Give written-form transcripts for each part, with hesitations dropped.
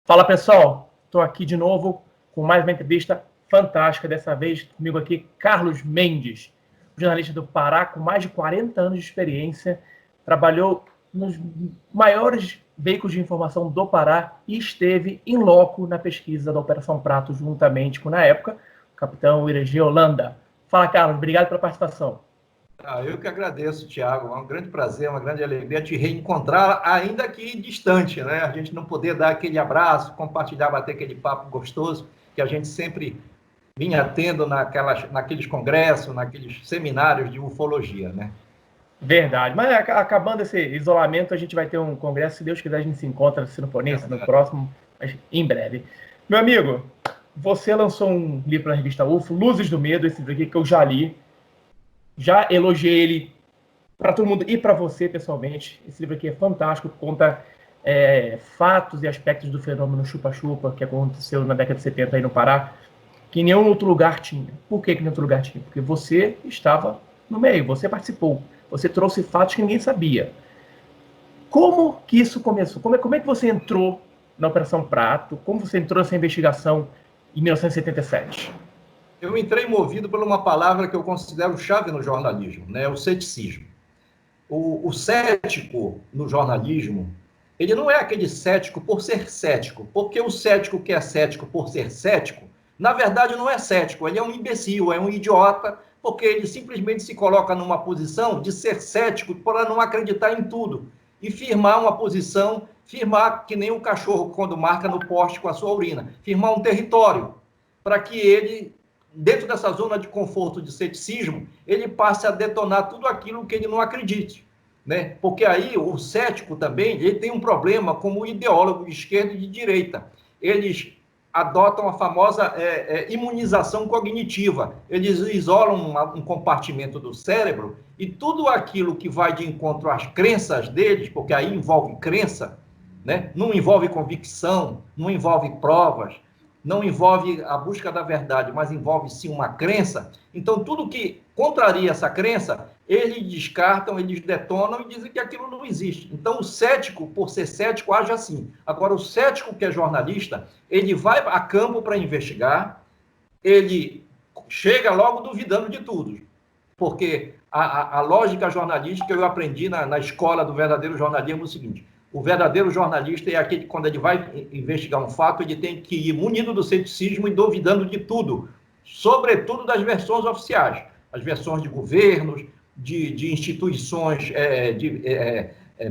Fala pessoal, estou aqui de novo com mais uma entrevista fantástica, dessa vez comigo aqui Carlos Mendes, jornalista do Pará com mais de 40 anos de experiência, trabalhou nos maiores veículos de informação do Pará e esteve em loco na pesquisa da Operação Prato juntamente com, na época, o capitão Iregi Holanda. Fala Carlos, obrigado pela participação. Eu que agradeço, Thiago. É um grande prazer, uma grande alegria te reencontrar, ainda que distante, né? A gente não poder dar aquele abraço, compartilhar, bater aquele papo gostoso que a gente sempre vinha tendo naqueles congressos, naqueles seminários de ufologia, né? Verdade. Mas acabando esse isolamento, a gente vai ter um congresso. Se Deus quiser, a gente se encontra, se não for nesse, no próximo, mas em breve. Meu amigo, você lançou um livro na revista UFO, Luzes do Medo, esse livro aqui que eu já li. Já elogiei ele para todo mundo e para você, pessoalmente. Esse livro aqui é fantástico, conta fatos e aspectos do fenômeno chupa-chupa que aconteceu na década de 70 aí no Pará, que nenhum outro lugar tinha. Por que nenhum outro lugar tinha? Porque você estava no meio, você participou. Você trouxe fatos que ninguém sabia. Como que isso começou? Como é que você entrou na Operação Prato? Como você entrou nessa investigação em 1977? Eu entrei movido por uma palavra que eu considero chave no jornalismo, né? O ceticismo. O cético no jornalismo, ele não é aquele cético por ser cético, porque o cético que é cético por ser cético, na verdade não é cético, ele é um imbecil, é um idiota, porque ele simplesmente se coloca numa posição de ser cético para não acreditar em tudo e firmar uma posição, firmar que nem um cachorro quando marca no poste com a sua urina, firmar um território para que ele, dentro dessa zona de conforto de ceticismo, ele passe a detonar tudo aquilo que ele não acredite, né? Porque aí o cético também, ele tem um problema como o ideólogo de esquerda e de direita. Eles adotam a famosa imunização cognitiva. Eles isolam um compartimento do cérebro e tudo aquilo que vai de encontro às crenças deles, porque aí envolve crença, né? Não envolve convicção, não envolve provas, não envolve a busca da verdade, mas envolve sim uma crença. Então, tudo que contraria essa crença, eles descartam, eles detonam e dizem que aquilo não existe. Então, o cético, por ser cético, age assim. Agora, o cético que é jornalista, ele vai a campo para investigar, ele chega logo duvidando de tudo. Porque a lógica jornalística eu aprendi na escola do verdadeiro jornalismo é o seguinte: o verdadeiro jornalista é aquele que, quando ele vai investigar um fato, ele tem que ir munido do ceticismo e duvidando de tudo, sobretudo das versões oficiais, as versões de governos, de instituições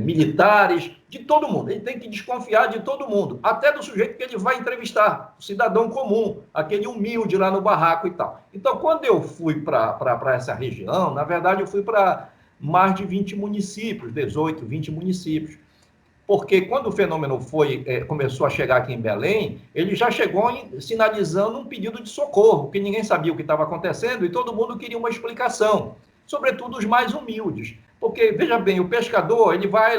militares, de todo mundo. Ele tem que desconfiar de todo mundo, até do sujeito que ele vai entrevistar, o cidadão comum, aquele humilde lá no barraco e tal. Então, quando eu fui para essa região, na verdade, eu fui para mais de 20 municípios, 18, 20 municípios. Porque quando o fenômeno começou a chegar aqui em Belém, ele já chegou sinalizando um pedido de socorro, porque ninguém sabia o que estava acontecendo e todo mundo queria uma explicação, sobretudo os mais humildes. Porque, veja bem, o pescador, ele vai,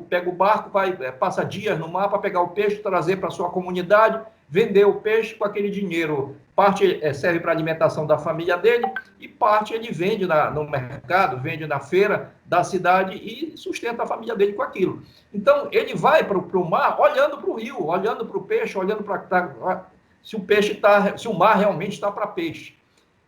pega o barco, passa dias no mar para pegar o peixe, trazer para a sua comunidade, vender o peixe com aquele dinheiro. Parte serve para a alimentação da família dele e parte ele vende no mercado, vende na feira da cidade e sustenta a família dele com aquilo. Então, ele vai para o mar olhando para o rio, olhando para o peixe, olhando para se o mar realmente está para peixe.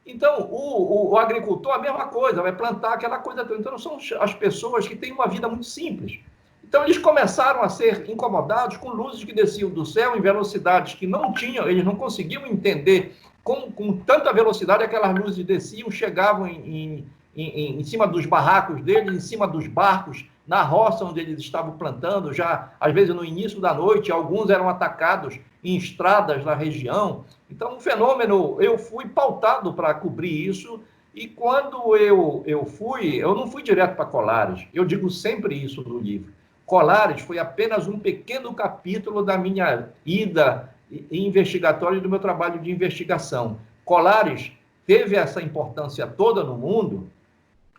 Então, o agricultor, a mesma coisa, vai plantar aquela coisa. Então, são as pessoas que têm uma vida muito simples. Então, eles começaram a ser incomodados com luzes que desciam do céu em velocidades que não tinham, eles não conseguiam entender com tanta velocidade aquelas luzes desciam, chegavam em cima dos barracos deles, em cima dos barcos, na roça onde eles estavam plantando, já às vezes no início da noite, alguns eram atacados em estradas na região. Então, um fenômeno, eu fui pautado para cobrir isso, e quando eu fui, eu não fui direto para Colares, eu digo sempre isso no livro. Colares foi apenas um pequeno capítulo da minha ida investigatória e do meu trabalho de investigação. Colares teve essa importância toda no mundo,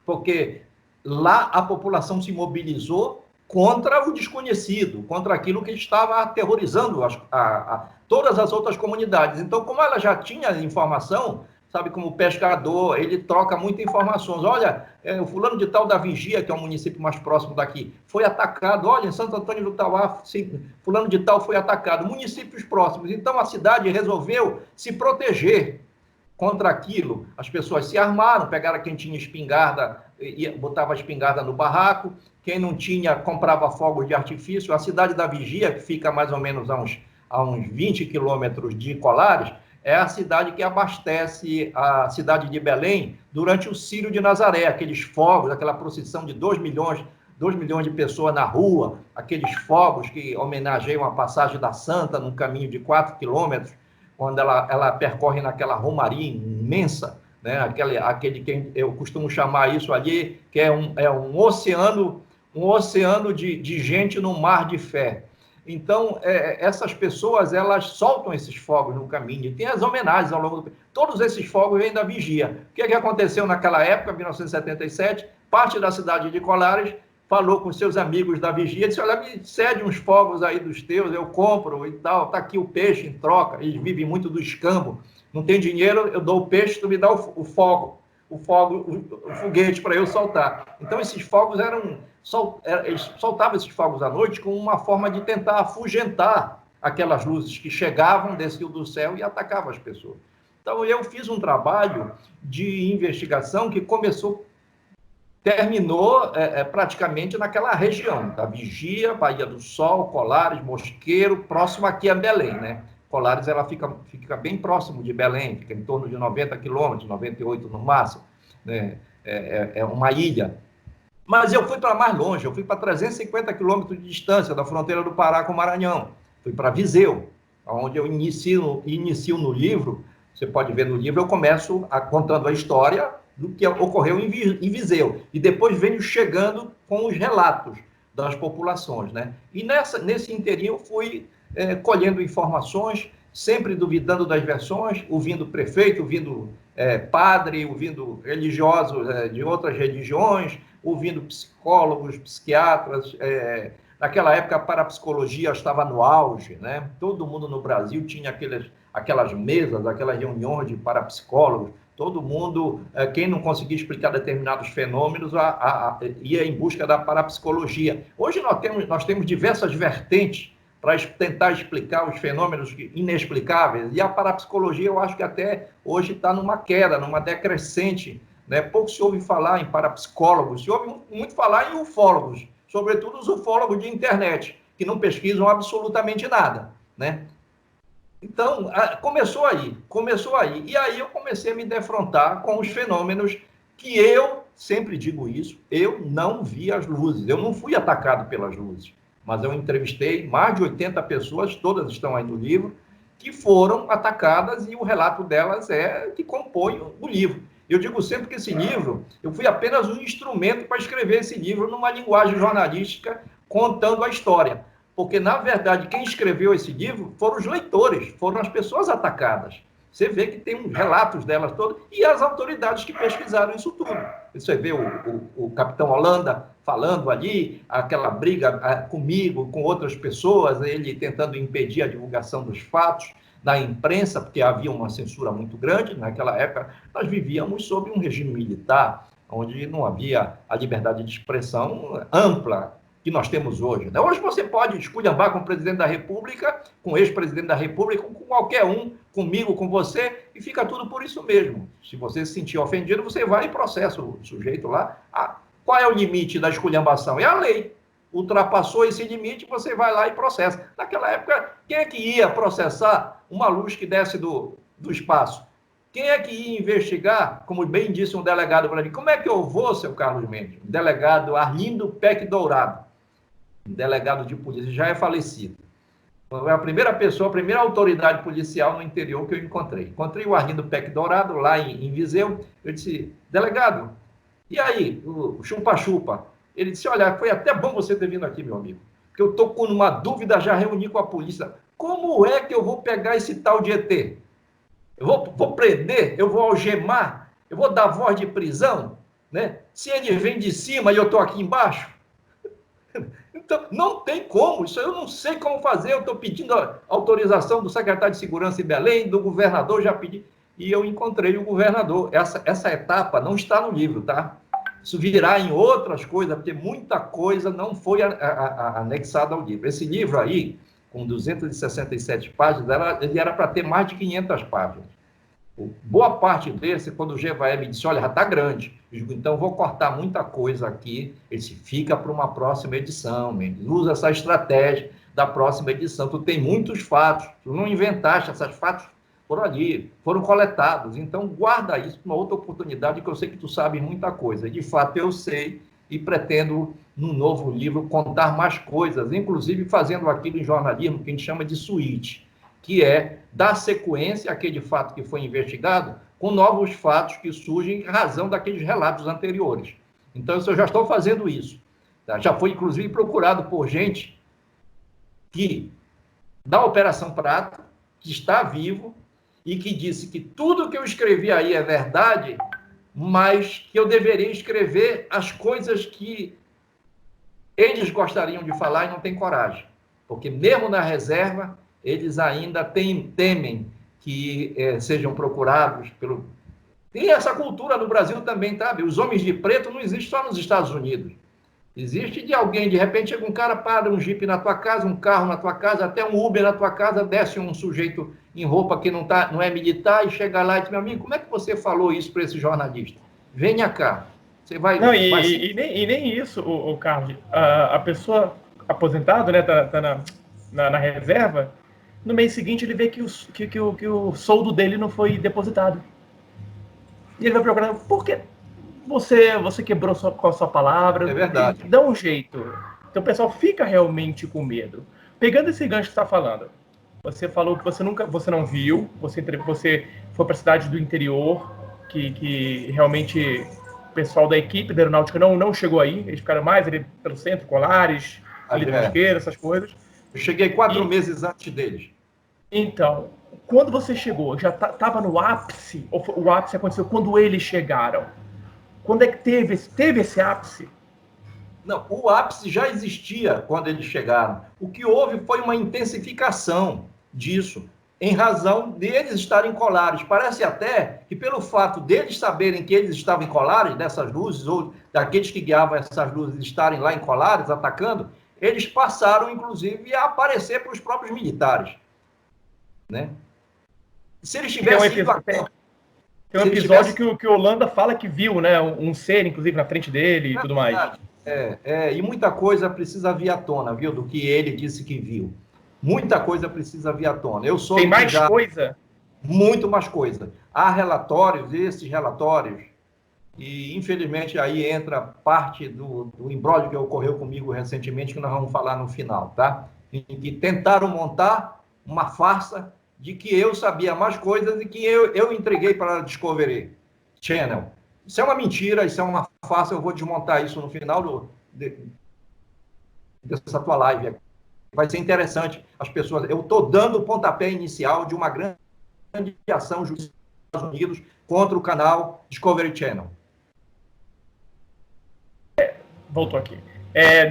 porque lá a população se mobilizou contra o desconhecido, contra aquilo que estava aterrorizando todas as outras comunidades. Então, como ela já tinha informação, sabe, como pescador, ele troca muitas informações. Olha, o fulano de tal da Vigia, que é o município mais próximo daqui, foi atacado. Olha, em Santo Antônio do Tauá, fulano de tal foi atacado. Municípios próximos. Então, a cidade resolveu se proteger contra aquilo. As pessoas se armaram, pegaram quem tinha espingarda, botava a espingarda no barraco. Quem não tinha, comprava fogos de artifício. A cidade da Vigia, que fica mais ou menos a uns 20 quilômetros de Colares, é a cidade que abastece a cidade de Belém durante o Círio de Nazaré, aqueles fogos, aquela procissão de 2 milhões de pessoas na rua, aqueles fogos que homenageiam a passagem da Santa num caminho de 4 quilômetros, quando ela percorre naquela romaria imensa, né? aquele que eu costumo chamar isso ali, que é um oceano de gente no mar de fé. Então, essas pessoas, elas soltam esses fogos no caminho, e tem as homenagens ao longo do... Todos esses fogos vêm da Vigia. O que aconteceu naquela época, 1977? Parte da cidade de Colares falou com seus amigos da Vigia, disse, olha, me cede uns fogos aí dos teus, eu compro e tal, tá aqui o peixe em troca, eles vivem muito do escambo, não tem dinheiro, eu dou o peixe, tu me dá o foguete para eu soltar. Então, esses fogos eles soltavam esses fogos à noite como uma forma de tentar afugentar aquelas luzes que chegavam, desciam do céu e atacavam as pessoas. Então, eu fiz um trabalho de investigação que terminou praticamente naquela região, da Vigia, Baía do Sol, Colares, Mosqueiro, próximo aqui a Belém, né? Colares, ela fica bem próximo de Belém, fica em torno de 90 quilômetros, 98 no máximo, né? É uma ilha. Mas eu fui para mais longe, eu fui para 350 quilômetros de distância da fronteira do Pará com o Maranhão. Fui para Viseu, onde eu inicio no livro. Você pode ver no livro, eu começo contando a história do que ocorreu em Viseu. E depois venho chegando com os relatos das populações, né? E nesse inteirinho eu fui colhendo informações, sempre duvidando das versões, ouvindo prefeito, ouvindo padre, ouvindo religiosos de outras religiões, ouvindo psicólogos, psiquiatras. Naquela época, a parapsicologia estava no auge, né? Todo mundo no Brasil tinha aquelas mesas, aquelas reuniões de parapsicólogos. Todo mundo, quem não conseguia explicar determinados fenômenos, ia em busca da parapsicologia. Hoje nós temos diversas vertentes para tentar explicar os fenômenos inexplicáveis, e a parapsicologia, eu acho que até hoje está numa queda, numa decrescente, né? Pouco se ouve falar em parapsicólogos, se ouve muito falar em ufólogos, sobretudo os ufólogos de internet, que não pesquisam absolutamente nada, né? Então, começou aí. E aí eu comecei a me defrontar com os fenômenos que eu, sempre digo isso, eu não vi as luzes, eu não fui atacado pelas luzes, mas eu entrevistei mais de 80 pessoas, todas estão aí no livro, que foram atacadas, e o relato delas que compõe o livro. Eu digo sempre que esse livro, eu fui apenas um instrumento para escrever esse livro numa linguagem jornalística, contando a história. Porque, na verdade, quem escreveu esse livro foram os leitores, foram as pessoas atacadas. Você vê que tem relatos delas todas, e as autoridades que pesquisaram isso tudo. Você vê o capitão Holanda falando ali, aquela briga comigo, com outras pessoas, ele tentando impedir a divulgação dos fatos da imprensa, porque havia uma censura muito grande. Naquela época, nós vivíamos sob um regime militar, onde não havia a liberdade de expressão ampla que nós temos hoje, né? Hoje você pode esculhambar com o presidente da República, com o ex-presidente da República, com qualquer um, comigo, com você, e fica tudo por isso mesmo. Se você se sentir ofendido, você vai e processa o sujeito lá. Qual é o limite da esculhambação? É a lei. Ultrapassou esse limite, você vai lá e processa. Naquela época, quem é que ia processar uma luz que desce do espaço? Quem é que ia investigar, como bem disse um delegado para mim? Como é que eu vou, seu Carlos Mendes? O delegado Arlindo Peck Dourado, delegado de polícia, já é falecido. Foi a primeira pessoa, a primeira autoridade policial no interior que eu encontrei. Encontrei o Arlindo Peck Dourado, lá em Viseu. Eu disse, delegado, e aí, o chupa-chupa? Ele disse, olha, foi até bom você ter vindo aqui, meu amigo, porque eu estou com uma dúvida, já reuni com a polícia. Como é que eu vou pegar esse tal de ET? Eu vou prender? Eu vou algemar? Eu vou dar voz de prisão? Né? Se ele vem de cima e eu estou aqui embaixo? Então, não tem como, isso eu não sei como fazer. Eu estou pedindo a autorização do secretário de Segurança em Belém, do governador, já pedi. e eu encontrei o governador. Essa etapa não está no livro, tá? Isso virá em outras coisas, porque muita coisa não foi anexada ao livro. Esse livro aí, com 267 páginas, ele era para ter mais de 500 páginas. Boa parte desse, quando o Gevaé me disse, olha, já está grande, eu digo, então vou cortar muita coisa aqui, ele disse, fica para uma próxima edição, Mendes, usa essa estratégia da próxima edição, tu tem muitos fatos, tu não inventaste, esses fatos foram ali, foram coletados, então guarda isso para uma outra oportunidade, que eu sei que tu sabe muita coisa, e de fato eu sei, e pretendo, num novo livro, contar mais coisas, inclusive fazendo aquilo em jornalismo que a gente chama de suíte, que é dar sequência àquele fato que foi investigado com novos fatos que surgem em razão daqueles relatos anteriores. Então, eu já estou fazendo isso. Tá? Já foi, inclusive, procurado por gente que, da Operação Prato, que está vivo e que disse que tudo que eu escrevi aí é verdade, mas que eu deveria escrever as coisas que eles gostariam de falar e não têm coragem. Porque mesmo na reserva, eles ainda temem que sejam procurados pelo... Tem essa cultura no Brasil também, sabe? Os homens de preto não existem só nos Estados Unidos. Existe de alguém, de repente chega um cara, para um jipe na tua casa, um carro na tua casa, até um Uber na tua casa, desce um sujeito em roupa que não é militar e chega lá e diz, meu amigo, como é que você falou isso para esse jornalista? Venha cá. Você vai... Não, e nem isso, o Carlos. A pessoa aposentada, né, tá na reserva, no mês seguinte ele vê que o soldo dele não foi depositado. E ele vai procurar, por que você quebrou com a sua palavra? É verdade. Dá um jeito. Então o pessoal fica realmente com medo. Pegando esse gancho que você está falando, você falou que você não viu, você foi para a cidade do interior, que realmente o pessoal da equipe da aeronáutica não chegou aí, eles ficaram mais ali pelo centro, Colares, ali da Mosqueira, essas coisas. Eu cheguei 4 meses antes deles. Então, quando você chegou, já estava no ápice? Ou o ápice aconteceu quando eles chegaram? Quando é que teve esse ápice? Não, o ápice já existia quando eles chegaram. O que houve foi uma intensificação disso, em razão deles estarem em Colares. Parece até que pelo fato deles saberem que eles estavam em Colares, dessas luzes, ou daqueles que guiavam essas luzes estarem lá em Colares, atacando, eles passaram, inclusive, a aparecer para os próprios militares. Né? Se eles tivessem ido a campo... Tem um episódio que o Holanda fala que viu, né, um ser, inclusive, na frente dele e tudo mais. E muita coisa precisa vir à tona, viu, do que ele disse que viu. Muita coisa precisa vir à tona. Eu sou Tem mais coisa? Muito mais coisa. Há relatórios, esses relatórios, e infelizmente aí entra parte do imbróglio que ocorreu comigo recentemente, que nós vamos falar no final, tá? Em que tentaram montar uma farsa de que eu sabia mais coisas e que eu entreguei para a Discovery Channel. Isso é uma mentira, isso é uma farsa, eu vou desmontar isso no final dessa tua live. Vai ser interessante as pessoas... Eu estou dando o pontapé inicial de uma grande ação dos Estados Unidos contra o canal Discovery Channel. Voltou aqui.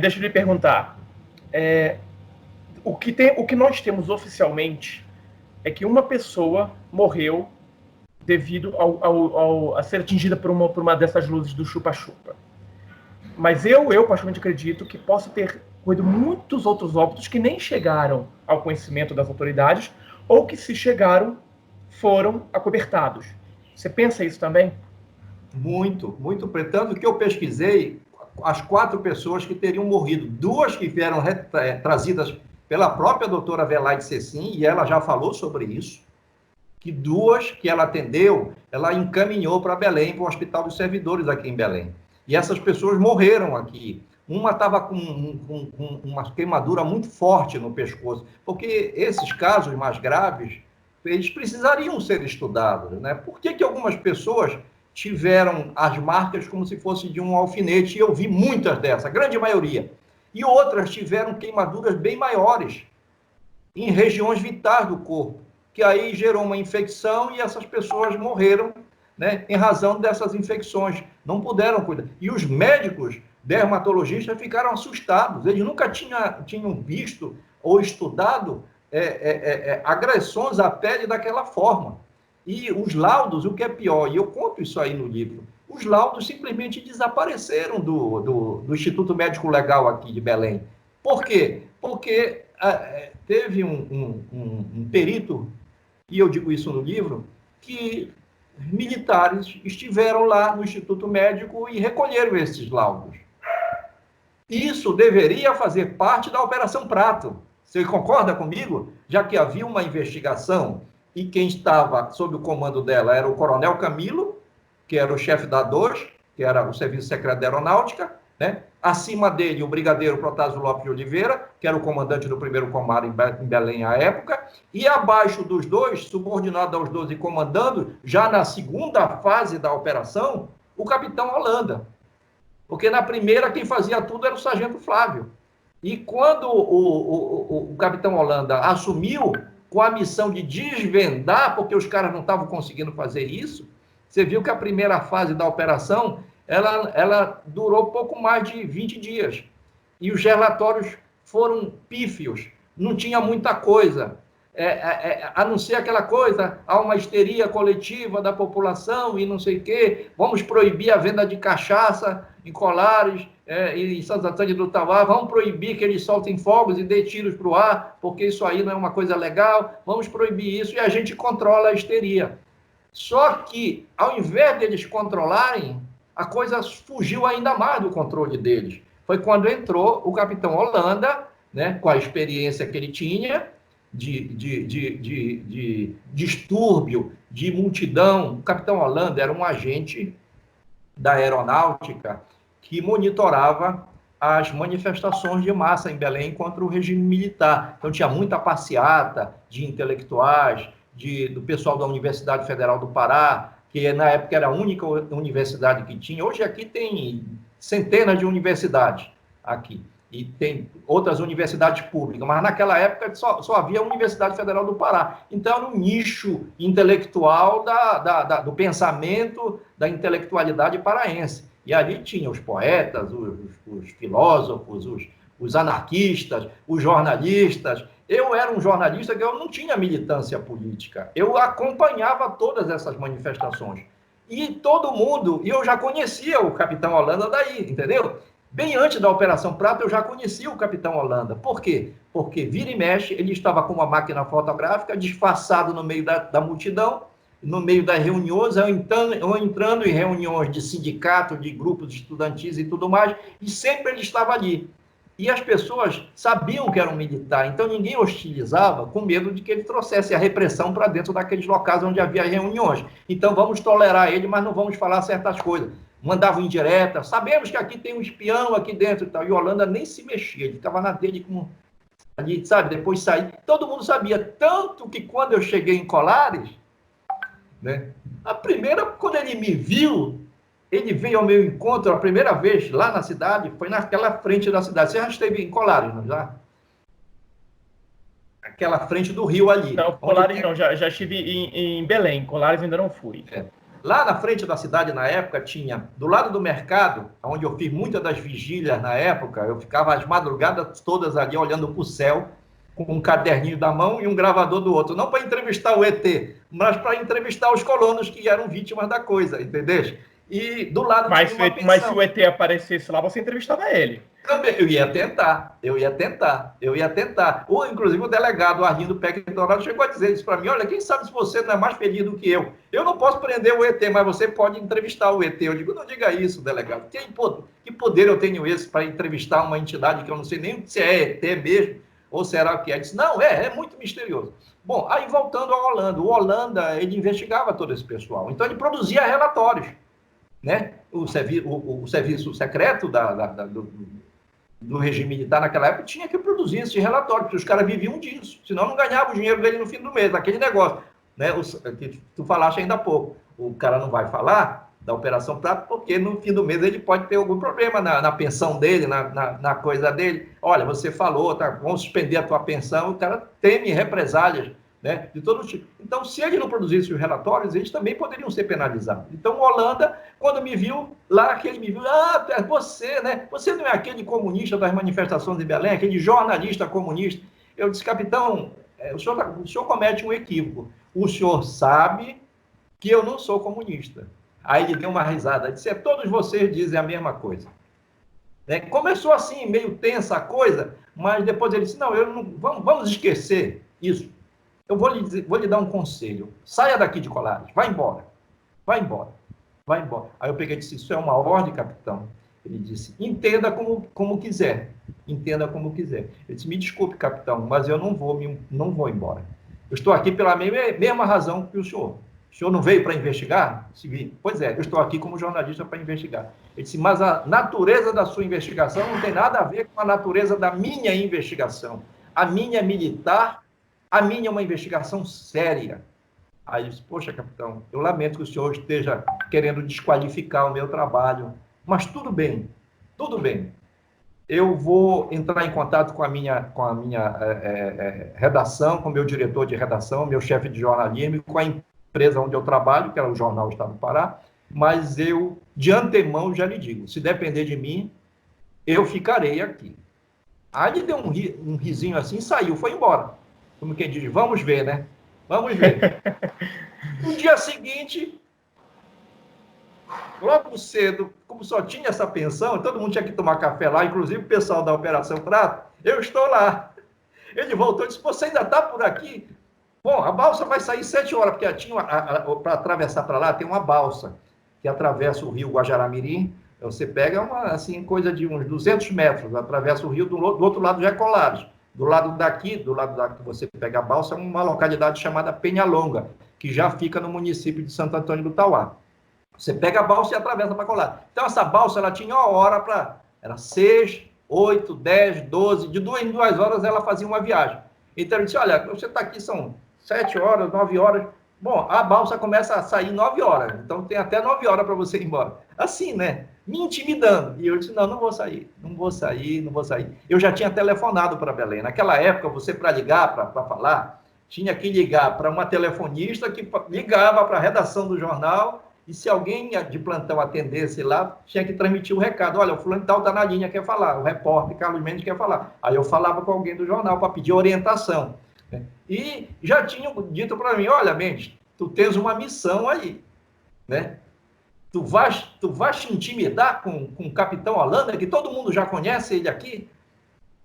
Deixa eu lhe perguntar. O que nós temos oficialmente é que uma pessoa morreu devido a ser atingida por uma dessas luzes do chupa-chupa. Mas eu particularmente acredito que possa ter ocorrido muitos outros óbitos que nem chegaram ao conhecimento das autoridades ou que, se chegaram, foram acobertados. Você pensa isso também? Muito, muito. Tanto que eu pesquisei as 4 pessoas que teriam morrido. 2 que vieram trazidas pela própria doutora Velaide Cecim, e ela já falou sobre isso, que 2 que ela atendeu, ela encaminhou para Belém, para o Hospital dos Servidores aqui em Belém. E essas pessoas morreram aqui. Uma estava com uma queimadura muito forte no pescoço, porque esses casos mais graves, eles precisariam ser estudados, né? Por que algumas pessoas tiveram as marcas como se fosse de um alfinete? E eu vi muitas dessas, a grande maioria. E outras tiveram queimaduras bem maiores, em regiões vitais do corpo, que aí gerou uma infecção e essas pessoas morreram, né, em razão dessas infecções. Não puderam cuidar. E os médicos dermatologistas ficaram assustados. Eles nunca tinham visto ou estudado agressões à pele daquela forma. E os laudos, o que é pior, e eu conto isso aí no livro, os laudos simplesmente desapareceram do Instituto Médico Legal aqui de Belém. Por quê? Porque teve um perito, e eu digo isso no livro, que militares estiveram lá no Instituto Médico e recolheram esses laudos. Isso deveria fazer parte da Operação Prato. Você concorda comigo? Já que havia uma investigação e quem estava sob o comando dela era o Coronel Camilo, que era o chefe da DOS, que era o Serviço Secreto da Aeronáutica, né? Acima dele, o brigadeiro Protásio Lopes de Oliveira, que era o comandante do 1º Comando em Belém à época, e abaixo dos dois, subordinado aos 12 e comandando, já na segunda fase da operação, o capitão Holanda. Porque na primeira, quem fazia tudo era o sargento Flávio. E quando o capitão Holanda assumiu com a missão de desvendar, porque os caras não estavam conseguindo fazer isso, você viu que a primeira fase da operação, ela durou pouco mais de 20 dias. E os relatórios foram pífios, não tinha muita coisa. A não ser aquela coisa, há uma histeria coletiva da população e não sei o quê, vamos proibir a venda de cachaça em Colares e em Santo Antônio do Tauá, vamos proibir que eles soltem fogos e dê tiros para o ar, porque isso aí não é uma coisa legal, vamos proibir isso e a gente controla a histeria. Só que, ao invés deles controlarem, a coisa fugiu ainda mais do controle deles. Foi quando entrou o capitão Holanda, né, com a experiência que ele tinha, de distúrbio, de multidão. O capitão Holanda era um agente da aeronáutica que monitorava as manifestações de massa em Belém contra o regime militar. Então, tinha muita passeata de intelectuais, do pessoal da Universidade Federal do Pará, que na época era a única universidade que tinha. Hoje aqui tem centenas de universidades aqui. E tem outras universidades públicas, mas naquela época só havia a Universidade Federal do Pará. Então, era um nicho intelectual do pensamento, da intelectualidade paraense. E ali tinha os poetas, os filósofos, os anarquistas, os jornalistas. Eu era um jornalista que eu não tinha militância política. Eu acompanhava todas essas manifestações. E todo mundo, e eu já conhecia o capitão Holanda daí, entendeu? Bem antes da Operação Prato, eu já conhecia o capitão Holanda. Por quê? Porque vira e mexe, ele estava com uma máquina fotográfica, disfarçado no meio da multidão, no meio das reuniões, ou entrando em reuniões de sindicato, de grupos estudantis e tudo mais, e sempre ele estava ali. E as pessoas sabiam que era um militar, então ninguém hostilizava com medo de que ele trouxesse a repressão para dentro daqueles locais onde havia reuniões. Então vamos tolerar ele, mas não vamos falar certas coisas. Mandavam indireta, sabemos que aqui tem um espião aqui dentro e tal. E Holanda nem se mexia, ele ficava na dele como ali, sabe? Depois sair. Todo mundo sabia, tanto que quando eu cheguei em Colares, né? A primeira, quando ele me viu, ele veio ao meu encontro a primeira vez lá na cidade, foi naquela frente da cidade. Você já esteve em Colares, não já? Aquela frente do rio ali. Não, Colares não, já estive em Belém, Colares ainda não fui. Lá na frente da cidade, na época, tinha, do lado do mercado, onde eu fiz muitas das vigílias na época, eu ficava as madrugadas todas ali olhando para o céu, com um caderninho da mão e um gravador do outro. Não para entrevistar o ET, mas para entrevistar os colonos que eram vítimas da coisa, entendeu? E do lado mas se o ET aparecesse lá, você entrevistava ele. Também, eu ia tentar. Ou, inclusive, o delegado Arlindo Pectorado chegou a dizer isso para mim: olha, quem sabe se você não é mais feliz do que eu? Eu não posso prender o ET, mas você pode entrevistar o ET. Eu digo, não diga isso, delegado. Que poder eu tenho esse para entrevistar uma entidade que eu não sei nem se é ET mesmo, ou será o que é? Ele disse, não, é muito misterioso. Bom, aí voltando ao Holanda. O Holanda, ele investigava todo esse pessoal. Então, ele produzia relatórios. Né? O serviço secreto do regime militar naquela época tinha que produzir esse relatório, porque os caras viviam disso, senão não ganhavam o dinheiro dele no fim do mês, aquele negócio, né? Que tu falaste ainda há pouco, o cara não vai falar da Operação Prato, porque no fim do mês ele pode ter algum problema na pensão dele, na coisa dele. Olha, você falou, tá, vamos suspender a tua pensão, o cara teme represálias, né, de todo tipo. Então, se ele não produzisse os relatórios, eles também poderiam ser penalizados. Então, o Holanda, quando me viu lá, que ele me viu, você, né? Você não é aquele comunista das manifestações de Belém, aquele jornalista comunista. Eu disse, capitão, o senhor comete um equívoco. O senhor sabe que eu não sou comunista. Aí ele deu uma risada, disse, todos vocês dizem a mesma coisa. Né? Começou assim, meio tensa a coisa, mas depois ele disse, não, vamos esquecer isso. Eu vou lhe dar um conselho. Saia daqui de Colares, vai embora. Vai embora. Vai embora. Aí eu peguei e disse, isso é uma ordem, capitão? Ele disse, entenda como quiser. Entenda como quiser. Ele disse, me desculpe, capitão, mas eu não vou embora. Eu estou aqui pela mesma razão que o senhor. O senhor não veio para investigar? Pois é, eu estou aqui como jornalista para investigar. Ele disse, mas a natureza da sua investigação não tem nada a ver com a natureza da minha investigação. A minha é militar, a minha é uma investigação séria. Aí eu disse, poxa, capitão, eu lamento que o senhor esteja querendo desqualificar o meu trabalho, mas tudo bem, tudo bem. Eu vou entrar em contato com a minha redação, com o meu diretor de redação, meu chefe de jornalismo, com a empresa onde eu trabalho, que era o Jornal Estado do Pará, mas eu, de antemão, já lhe digo, se depender de mim, eu ficarei aqui. Aí ele deu um risinho assim, saiu, foi embora. Como quem diz, vamos ver, né? Vamos ver. No dia seguinte, logo cedo, como só tinha essa pensão, todo mundo tinha que tomar café lá, inclusive o pessoal da Operação Prato, eu estou lá. Ele voltou e disse, você ainda está por aqui? Bom, a balsa vai sair 7 horas, porque para atravessar para lá tem uma balsa que atravessa o rio Guajará-Mirim. Você pega coisa de uns 200 metros, atravessa o rio, do outro lado já é Colares. Do lado daqui que você pega a balsa, é uma localidade chamada Penhalonga, que já fica no município de Santo Antônio do Tauá. Você pega a balsa e atravessa para Colares. Então, essa balsa, ela tinha uma hora para... Era 6, 8, 10, 12... De 2 em 2 horas, ela fazia uma viagem. Então, ele disse, olha, você está aqui, são 7 horas, 9 horas... Bom, a balsa começa a sair 9 horas. Então, tem até 9 horas para você ir embora. Assim, né? Me intimidando. E eu disse, não vou sair. Eu já tinha telefonado para Belém. Naquela época, você, para ligar, para falar, tinha que ligar para uma telefonista que ligava para a redação do jornal, e se alguém de plantão atendesse lá, tinha que transmitir o recado. Olha, o fulano tal está na linha, quer falar. O repórter Carlos Mendes quer falar. Aí eu falava com alguém do jornal para pedir orientação. E já tinham dito para mim, olha, Mendes, tu tens uma missão aí, né? Tu vais te intimidar com o capitão Holanda, que todo mundo já conhece ele aqui?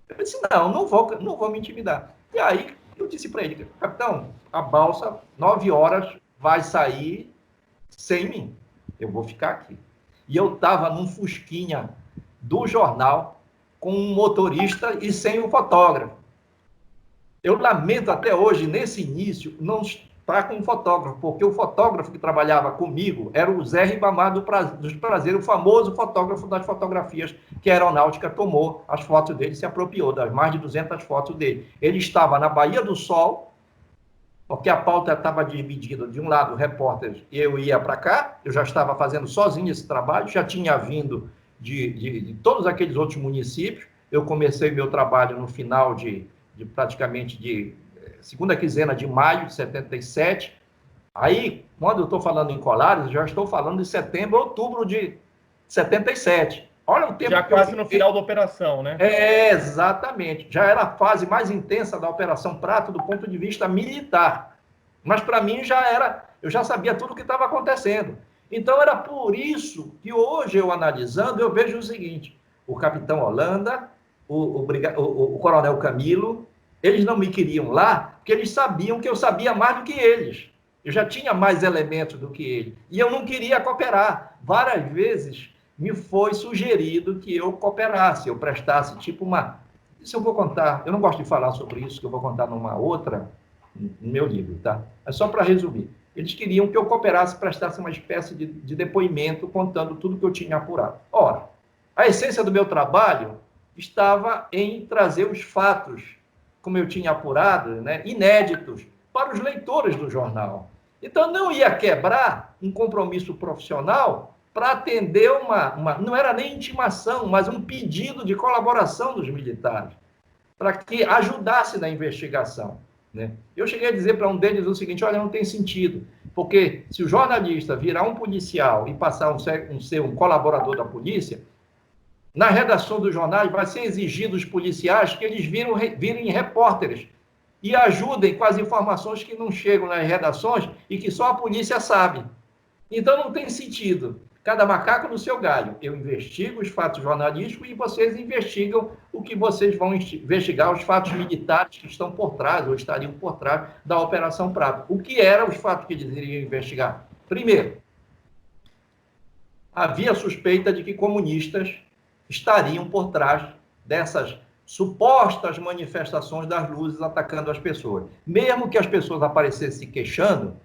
Eu disse, não vou me intimidar. E aí eu disse para ele, capitão, a balsa, 9 horas, vai sair sem mim. Eu vou ficar aqui. E eu estava num fusquinha do jornal com um motorista e sem o fotógrafo. Eu lamento até hoje, nesse início, não estar com um fotógrafo, porque o fotógrafo que trabalhava comigo era o Zé Ribamar dos Prazeres, o famoso fotógrafo das fotografias que a aeronáutica tomou, as fotos dele, se apropriou das mais de 200 fotos dele. Ele estava na Baía do Sol, porque a pauta estava dividida, de um lado, repórteres, eu ia para cá, eu já estava fazendo sozinho esse trabalho, já tinha vindo de todos aqueles outros municípios, eu comecei meu trabalho no final praticamente de segunda quinzena de maio de 77. Aí, quando eu estou falando em Colares, já estou falando de setembro, outubro de 77. Olha o tempo já quase no final da operação, né? Exatamente. Já era a fase mais intensa da Operação Prato do ponto de vista militar. Mas, para mim, eu já sabia tudo o que estava acontecendo. Então, era por isso que hoje, eu analisando, eu vejo o seguinte, o capitão Holanda, o coronel Camilo, eles não me queriam lá, porque eles sabiam que eu sabia mais do que eles. Eu já tinha mais elementos do que eles. E eu não queria cooperar. Várias vezes me foi sugerido que eu cooperasse, eu prestasse tipo uma... Isso eu vou contar, eu não gosto de falar sobre isso, que eu vou contar numa outra, no meu livro, tá? É só para resumir. Eles queriam que eu cooperasse, prestasse uma espécie de depoimento, contando tudo que eu tinha apurado. Ora, a essência do meu trabalho estava em trazer os fatos, como eu tinha apurado, né, inéditos, para os leitores do jornal. Então, não ia quebrar um compromisso profissional para atender não era nem intimação, mas um pedido de colaboração dos militares, para que ajudasse na investigação. Né? Eu cheguei a dizer para um deles o seguinte, olha, não tem sentido, porque se o jornalista virar um policial e passar a ser um colaborador da polícia, na redação dos jornais vai ser exigido os policiais que eles virem repórteres, e ajudem com as informações que não chegam nas redações e que só a polícia sabe. Então não tem sentido. Cada macaco no seu galho. Eu investigo os fatos jornalísticos e vocês investigam o que vocês vão investigar, os fatos militares que estão por trás, ou estariam por trás da Operação Prato. O que eram os fatos que eles iriam investigar? Primeiro, havia suspeita de que comunistas estariam por trás dessas supostas manifestações das luzes atacando as pessoas. Mesmo que as pessoas aparecessem se queixando,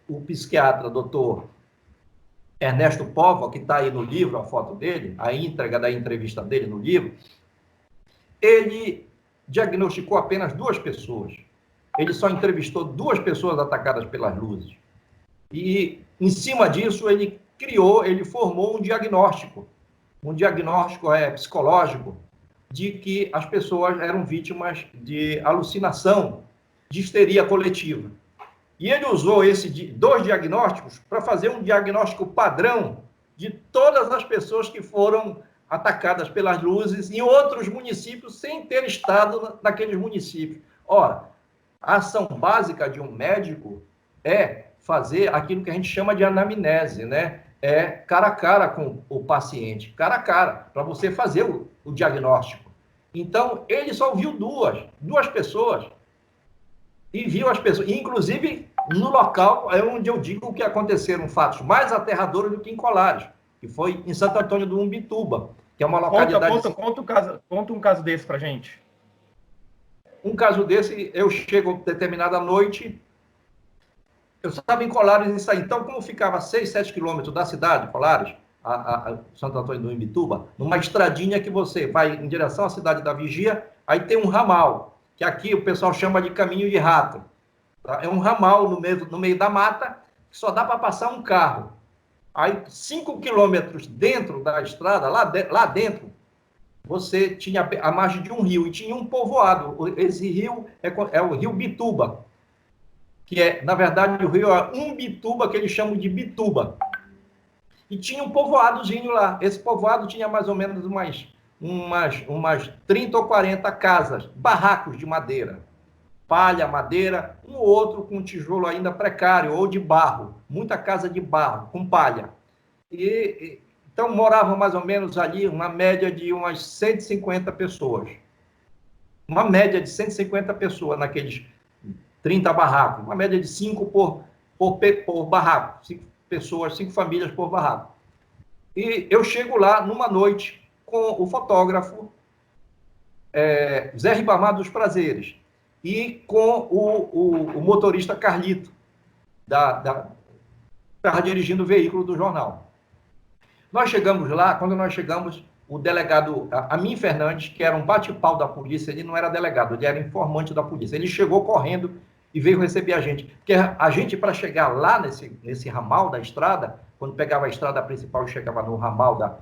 o psiquiatra, doutor Ernesto Póvoa, que está aí no livro, a foto dele, a íntegra da entrevista dele no livro, ele diagnosticou apenas 2 pessoas. Ele só entrevistou 2 pessoas atacadas pelas luzes. E, em cima disso, ele formou um diagnóstico psicológico, de que as pessoas eram vítimas de alucinação, de histeria coletiva. E ele usou esses 2 diagnósticos para fazer um diagnóstico padrão de todas as pessoas que foram atacadas pelas luzes em outros municípios, sem ter estado naqueles municípios. Ora, a ação básica de um médico é fazer aquilo que a gente chama de anamnese, né? É cara a cara com o paciente, cara a cara, para você fazer o diagnóstico. Então, ele só viu duas pessoas, e viu as pessoas, inclusive no local é onde eu digo que aconteceram fatos mais aterradores do que em Colares, que foi em Santo Antônio do Umbituba, que é uma localidade... Conta um caso desse pra gente. Um caso desse, eu chego determinada noite, eu estava em Colares e saí. Então, como ficava a 6, 7 quilômetros da cidade, Colares, a Santo Antônio do Umbituba, numa estradinha que você vai em direção à cidade da Vigia, aí tem um ramal, que aqui o pessoal chama de caminho de rato. Tá? É um ramal no meio da mata, que só dá para passar um carro. Aí, 5 quilômetros dentro da estrada, lá dentro, você tinha a margem de um rio, e tinha um povoado. Esse rio é o rio Bituba, que é, na verdade, o rio é Umbituba, que eles chamam de Bituba. E tinha um povoadozinho lá. Esse povoado tinha mais ou menos umas 30 ou 40 casas, barracos de madeira. Palha, madeira, um ou outro com tijolo ainda precário, ou de barro. Muita casa de barro, com palha. Então, moravam mais ou menos ali uma média de umas 150 pessoas. Uma média de 150 pessoas naqueles 30 barracos. Uma média de 5 por barraco. 5 pessoas, 5 famílias por barraco. E eu chego lá numa noite com o fotógrafo Zé Ribamar dos Prazeres e com o motorista Carlito, estava dirigindo o veículo do jornal. Nós chegamos lá, quando nós chegamos, o delegado Amin Fernandes, que era um bate-pau da polícia, ele não era delegado, ele era informante da polícia. Ele chegou correndo e veio receber a gente. Porque a gente, para chegar lá nesse ramal da estrada, quando pegava a estrada principal e chegava no ramal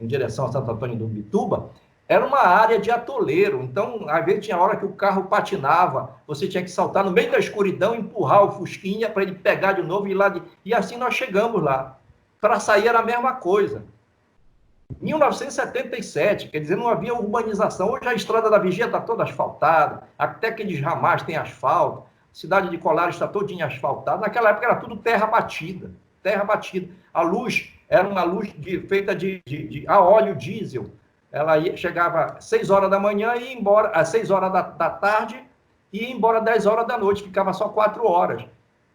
em direção a Santo Antônio do Umbituba, era uma área de atoleiro. Então, às vezes tinha hora que o carro patinava, você tinha que saltar no meio da escuridão, empurrar o Fusquinha para ele pegar de novo e ir lá. E assim nós chegamos lá. Para sair era a mesma coisa. 1977, quer dizer, não havia urbanização. Hoje a estrada da Vigia está toda asfaltada, até aqueles ramais tem asfalto, a cidade de Colares está todinha asfaltada. Naquela época era tudo terra batida, terra batida. A luz era uma luz feita a óleo diesel. Ela chegava às 6 horas da manhã e ia embora às 6 horas da tarde e ia embora às 10 horas da noite, ficava só 4 horas.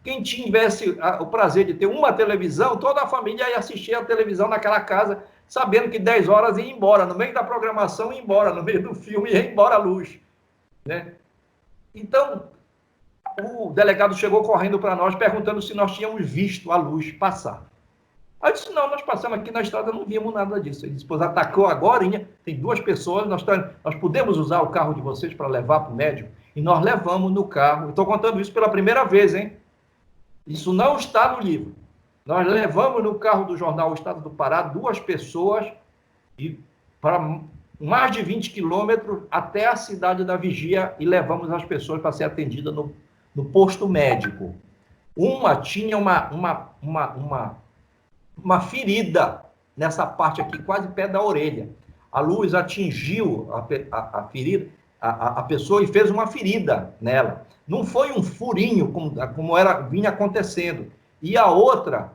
Quem tivesse o prazer de ter uma televisão, toda a família ia assistir a televisão naquela casa, sabendo que 10 horas ia embora, no meio da programação ia embora, no meio do filme ia embora a luz. Né? Então, o delegado chegou correndo para nós, perguntando se nós tínhamos visto a luz passar. Aí eu disse, não, nós passamos aqui na estrada, não vimos nada disso. Ele disse, pois atacou agora, tem 2 pessoas, nós podemos usar o carro de vocês para levar para o médico? E nós levamos no carro, estou contando isso pela primeira vez, hein? Isso não está no livro. Nós levamos no carro do jornal O Estado do Pará 2 pessoas e para mais de 20 quilômetros até a cidade da Vigia e levamos as pessoas para ser atendidas no posto médico. Uma tinha uma ferida nessa parte aqui, quase pé da orelha. A luz atingiu a ferida a pessoa e fez uma ferida nela. Não foi um furinho, como vinha acontecendo. E a outra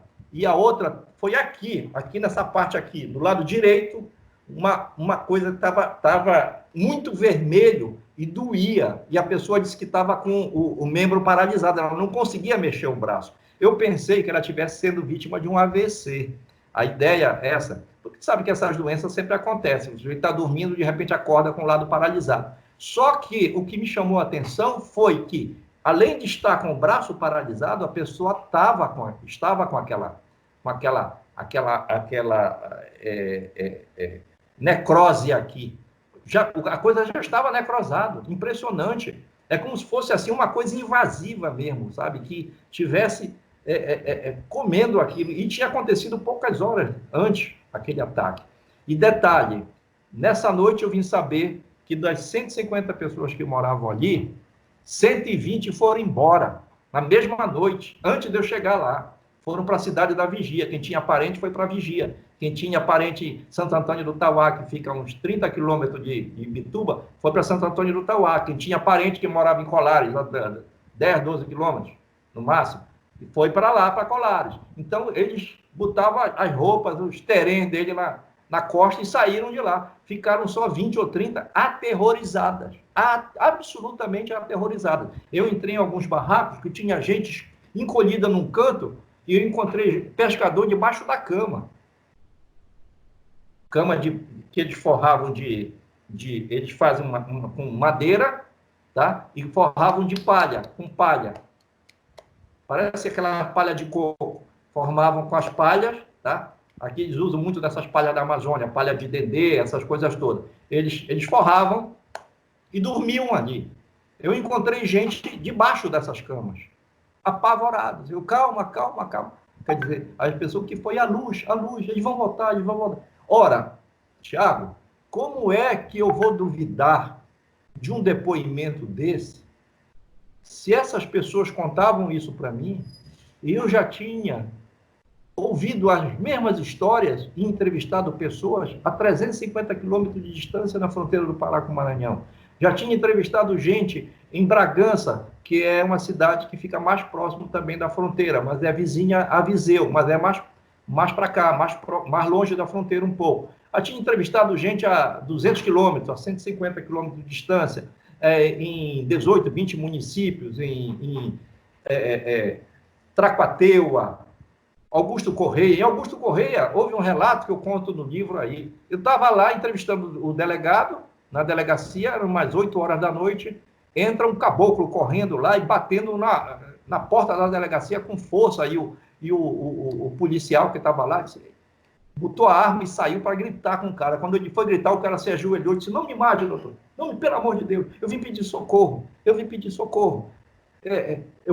foi aqui nessa parte aqui, do lado direito, uma coisa que estava muito vermelho e doía. E a pessoa disse que estava com o membro paralisado, ela não conseguia mexer o braço. Eu pensei que ela estivesse sendo vítima de um AVC. A ideia é essa. Porque sabe que essas doenças sempre acontecem. O sujeito está dormindo, de repente acorda com o lado paralisado. Só que o que me chamou a atenção foi que, além de estar com o braço paralisado, a pessoa estava com aquela necrose aqui. A coisa já estava necrosada, impressionante. É como se fosse assim uma coisa invasiva mesmo, sabe? Que tivesse comendo aquilo. E tinha acontecido poucas horas antes aquele ataque. E detalhe, nessa noite eu vim saber que das 150 pessoas que moravam ali, 120 foram embora, na mesma noite, antes de eu chegar lá. Foram para a cidade da Vigia. Quem tinha parente foi para a Vigia. Quem tinha parente em Santo Antônio do Tauá, que fica a uns 30 quilômetros de Ibituba, foi para Santo Antônio do Tauá. Quem tinha parente que morava em Colares, 10, 12 quilômetros, no máximo, foi para lá, para Colares. Então, eles botavam as roupas, os terrenos dele lá na costa e saíram de lá. Ficaram só 20 ou 30 aterrorizadas, absolutamente aterrorizadas. Eu entrei em alguns barracos que tinha gente encolhida num canto e eu encontrei pescador debaixo da cama. Cama que eles forravam eles fazem com madeira, tá? E forravam de palha, com palha. Parece aquela palha de coco. Formavam com as palhas, tá? Aqui eles usam muito dessas palhas da Amazônia, palha de dendê, essas coisas todas. Eles forravam e dormiam ali. Eu encontrei gente debaixo dessas camas, apavorados. Eu, calma. Quer dizer, as pessoas que foi a luz, eles vão voltar. Ora, Tiago, como é que eu vou duvidar de um depoimento desse, se essas pessoas contavam isso para mim, e eu já tinha ouvido as mesmas histórias e entrevistado pessoas a 350 quilômetros de distância na fronteira do Pará com o Maranhão. Já tinha entrevistado gente em Bragança, que é uma cidade que fica mais próximo também da fronteira, mas é vizinha a Viseu, mas é mais para cá, mais longe da fronteira um pouco. Já tinha entrevistado gente a 200 quilômetros, a 150 quilômetros de distância, em 18, 20 municípios, em Tracuateua, Augusto Correia. Em Augusto Correia, houve um relato que eu conto no livro aí. Eu estava lá entrevistando o delegado, na delegacia, eram mais 8 horas da noite, entra um caboclo correndo lá e batendo na porta da delegacia com força. Aí o policial que estava lá botou a arma e saiu para gritar com o cara. Quando ele foi gritar, o cara se ajoelhou e disse: não me mate, doutor. Não, pelo amor de Deus, eu vim pedir socorro. Eu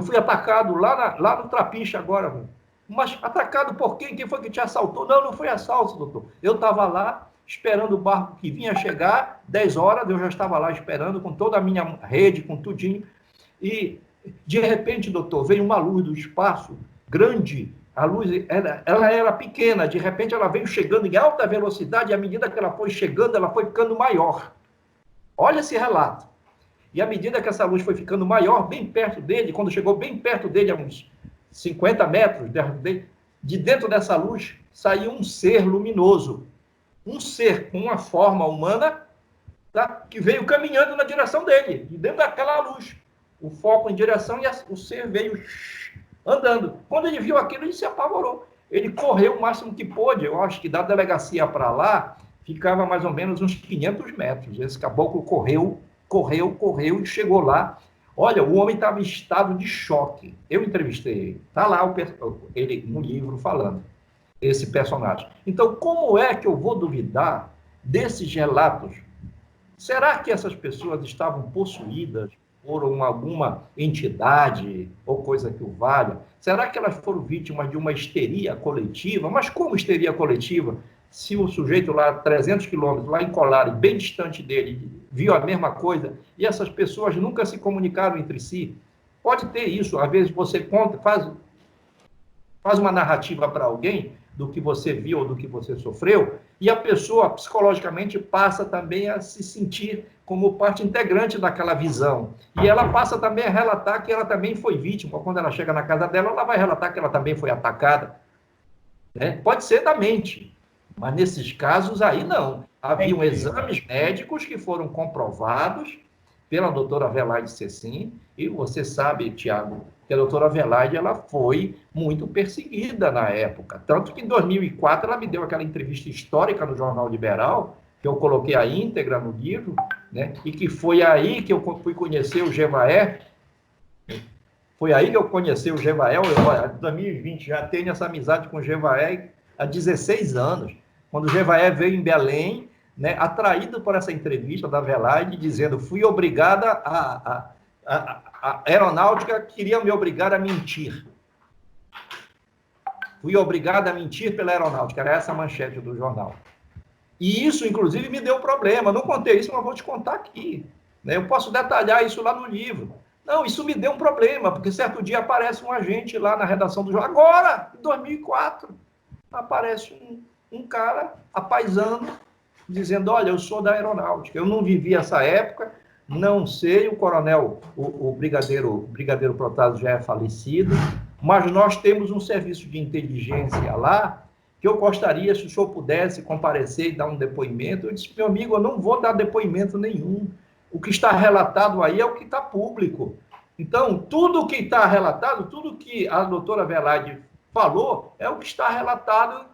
fui atacado lá no Trapiche agora. Mas atacado por quem? Quem foi que te assaltou? Não foi assalto, doutor. Eu estava lá esperando o barco que vinha chegar, 10 horas, eu já estava lá esperando com toda a minha rede, com tudinho. E, de repente, doutor, veio uma luz do espaço grande. A luz, ela era pequena, de repente ela veio chegando em alta velocidade, e à medida que ela foi chegando, ela foi ficando maior. Olha esse relato. E à medida que essa luz foi ficando maior, bem perto dele, quando chegou bem perto dele, a uns 50 metros de dentro dessa luz, saiu um ser luminoso. Um ser com uma forma humana, tá? Que veio caminhando na direção dele, de dentro daquela luz. O foco em direção e o ser veio andando. Quando ele viu aquilo, ele se apavorou. Ele correu o máximo que pôde. Eu acho que da delegacia para lá, ficava mais ou menos uns 500 metros. Esse caboclo correu e chegou lá. Olha, o homem estava em estado de choque. Eu entrevistei ele. Está lá ele no livro falando, esse personagem. Então, como é que eu vou duvidar desses relatos? Será que essas pessoas estavam possuídas por alguma entidade ou coisa que o valha? Será que elas foram vítimas de uma histeria coletiva? Mas como histeria coletiva? Se o sujeito lá, 300 quilômetros, lá em Colares, bem distante dele, viu a mesma coisa, e essas pessoas nunca se comunicaram entre si? Pode ter isso. Às vezes você conta, faz uma narrativa para alguém, do que você viu ou do que você sofreu, e a pessoa psicologicamente passa também a se sentir como parte integrante daquela visão. E ela passa também a relatar que ela também foi vítima. Quando ela chega na casa dela, ela vai relatar que ela também foi atacada. Né? Pode ser da mente, mas nesses casos aí não. Haviam exames médicos que foram comprovados pela doutora Velaide Cecim, e você sabe, Tiago, que a doutora Velaide ela foi muito perseguida na época. Tanto que em 2004 ela me deu aquela entrevista histórica no Jornal Liberal, que eu coloquei a íntegra no livro, né? E que foi aí que eu fui conhecer o Gevaé. Foi aí que eu conheci o Gevaé. Em 2020 já tenho essa amizade com o Gevaé há 16 anos. Quando o Gevaé veio em Belém, né, atraído por essa entrevista da Velaide, dizendo, fui obrigada a aeronáutica queria me obrigar a mentir. Fui obrigada a mentir pela aeronáutica. Era essa a manchete do jornal. E isso, inclusive, me deu problema. Não contei isso, mas vou te contar aqui. Né? Eu posso detalhar isso lá no livro. Não, isso me deu um problema, porque certo dia aparece um agente lá na redação do jornal. Agora, em 2004, aparece um cara apaisando, dizendo, olha, eu sou da aeronáutica. Eu não vivi essa época, não sei, o coronel, o brigadeiro Protásio já é falecido, mas nós temos um serviço de inteligência lá, que eu gostaria, se o senhor pudesse comparecer e dar um depoimento. Eu disse, meu amigo, eu não vou dar depoimento nenhum. O que está relatado aí é o que está público. Então, tudo que está relatado, tudo que a doutora Velaide falou, é o que está relatado,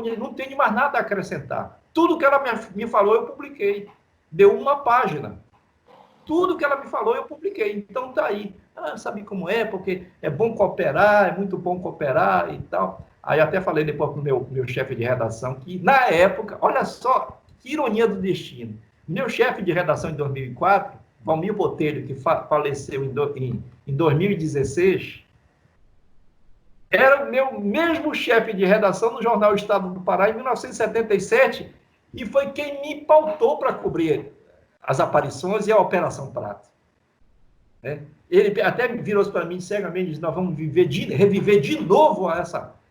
eu não tenho mais nada a acrescentar. Tudo que ela me falou, eu publiquei. Deu uma página. Tudo que ela me falou, eu publiquei. Então, está aí. Sabe como é? Porque é bom cooperar, é muito bom cooperar e tal. Aí até falei depois para o meu chefe de redação, que na época, olha só, que ironia do destino. Meu chefe de redação em 2004, Valmir Botelho, que faleceu em 2016, era o meu mesmo chefe de redação no jornal Estado do Pará em 1977, e foi quem me pautou para cobrir as aparições e a Operação Prato. Né? Ele até virou para mim cegamente e disse, nós vamos reviver de novo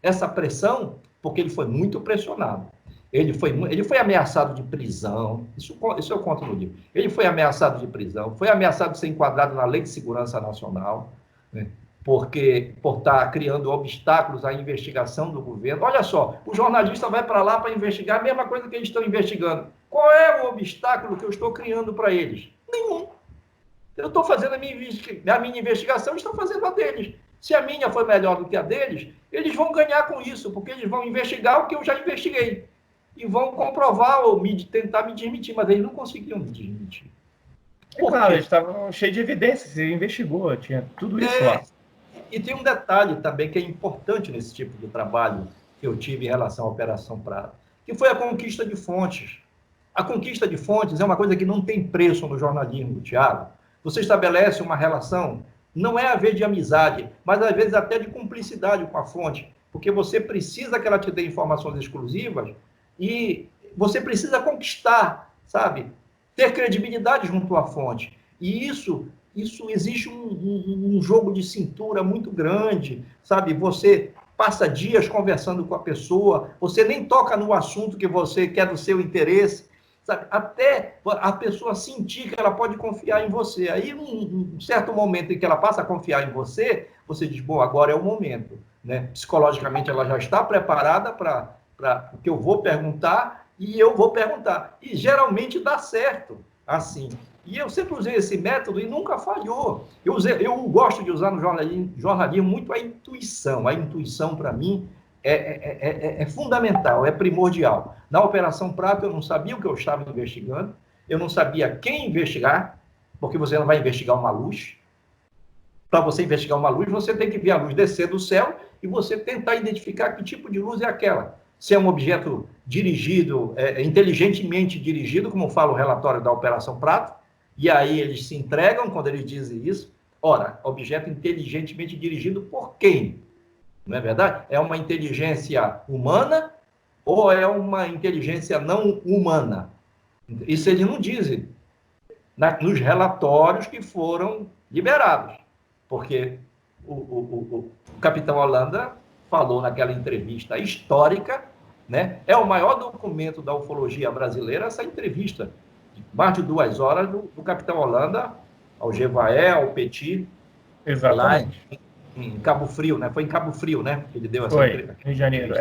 essa pressão, porque ele foi muito pressionado. Ele foi ameaçado de prisão, isso eu conto no livro. Ele foi ameaçado de prisão, foi ameaçado de ser enquadrado na Lei de Segurança Nacional, né? Porque por estar criando obstáculos à investigação do governo. Olha só, o jornalista vai para lá para investigar a mesma coisa que eles estão investigando. Qual é o obstáculo que eu estou criando para eles? Nenhum. Eu estou fazendo a minha investigação, eles estão fazendo a deles. Se a minha foi melhor do que a deles, eles vão ganhar com isso, porque eles vão investigar o que eu já investiguei. E vão comprovar ou tentar me desmentir, mas eles não conseguiam me desmentir. Claro, eles estavam cheios de evidências, você investigou, tinha tudo isso lá. E tem um detalhe também que é importante nesse tipo de trabalho que eu tive em relação à Operação Prato, que foi a conquista de fontes. A conquista de fontes é uma coisa que não tem preço no jornalismo, Tiago. Você estabelece uma relação, não é a vez de amizade, mas às vezes até de cumplicidade com a fonte, porque você precisa que ela te dê informações exclusivas e você precisa conquistar, sabe? Ter credibilidade junto à fonte. E isso existe um jogo de cintura muito grande, sabe? Você passa dias conversando com a pessoa, você nem toca no assunto que você quer do seu interesse, sabe? Até a pessoa sentir que ela pode confiar em você. Aí, um certo momento em que ela passa a confiar em você, você diz, bom, agora é o momento, né? Psicologicamente, ela já está preparada para o que eu vou perguntar, e eu vou perguntar. E geralmente dá certo, assim. E eu sempre usei esse método e nunca falhou. Eu gosto de usar no jornalismo muito a intuição. A intuição, para mim, é fundamental, é primordial. Na Operação Prato, eu não sabia o que eu estava investigando, eu não sabia quem investigar, porque você não vai investigar uma luz. Para você investigar uma luz, você tem que ver a luz descer do céu e você tentar identificar que tipo de luz é aquela. Se é um objeto dirigido, inteligentemente dirigido, como fala o relatório da Operação Prato, e aí eles se entregam quando eles dizem isso. Ora, objeto inteligentemente dirigido por quem? Não é verdade? É uma inteligência humana ou é uma inteligência não humana? Isso eles não dizem nos relatórios que foram liberados, porque o capitão Holanda falou naquela entrevista histórica, né? É o maior documento da ufologia brasileira, essa entrevista, de mais de 2 horas, do capitão Holanda ao Gevaé, ao Petit, lá Exatamente. em Cabo Frio, né? Foi em Cabo Frio, né? Que ele deu essa Foi, entrevista. Rio de Janeiro,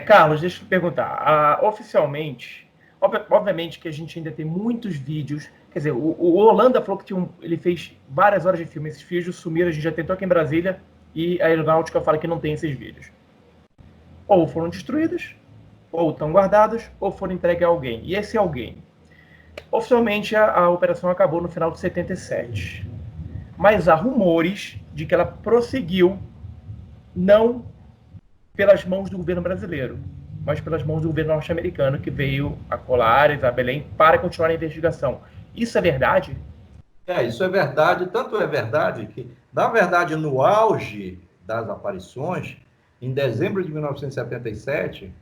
Carlos, deixa eu te perguntar. Oficialmente, obviamente que a gente ainda tem muitos vídeos. Quer dizer, o Holanda falou que ele fez várias horas de filme. Esses vídeos sumiram, a gente já tentou aqui em Brasília e a aeronáutica fala que não tem esses vídeos. Ou foram destruídos, ou estão guardados, ou foram entregues a alguém. E esse alguém? Oficialmente, a operação acabou no final de 77. Mas há rumores de que ela prosseguiu não pelas mãos do governo brasileiro, mas pelas mãos do governo norte-americano, que veio a Colares, a Belém, para continuar a investigação. Isso é verdade? Isso é verdade. Tanto é verdade que, na verdade, no auge das aparições, em dezembro de 1977,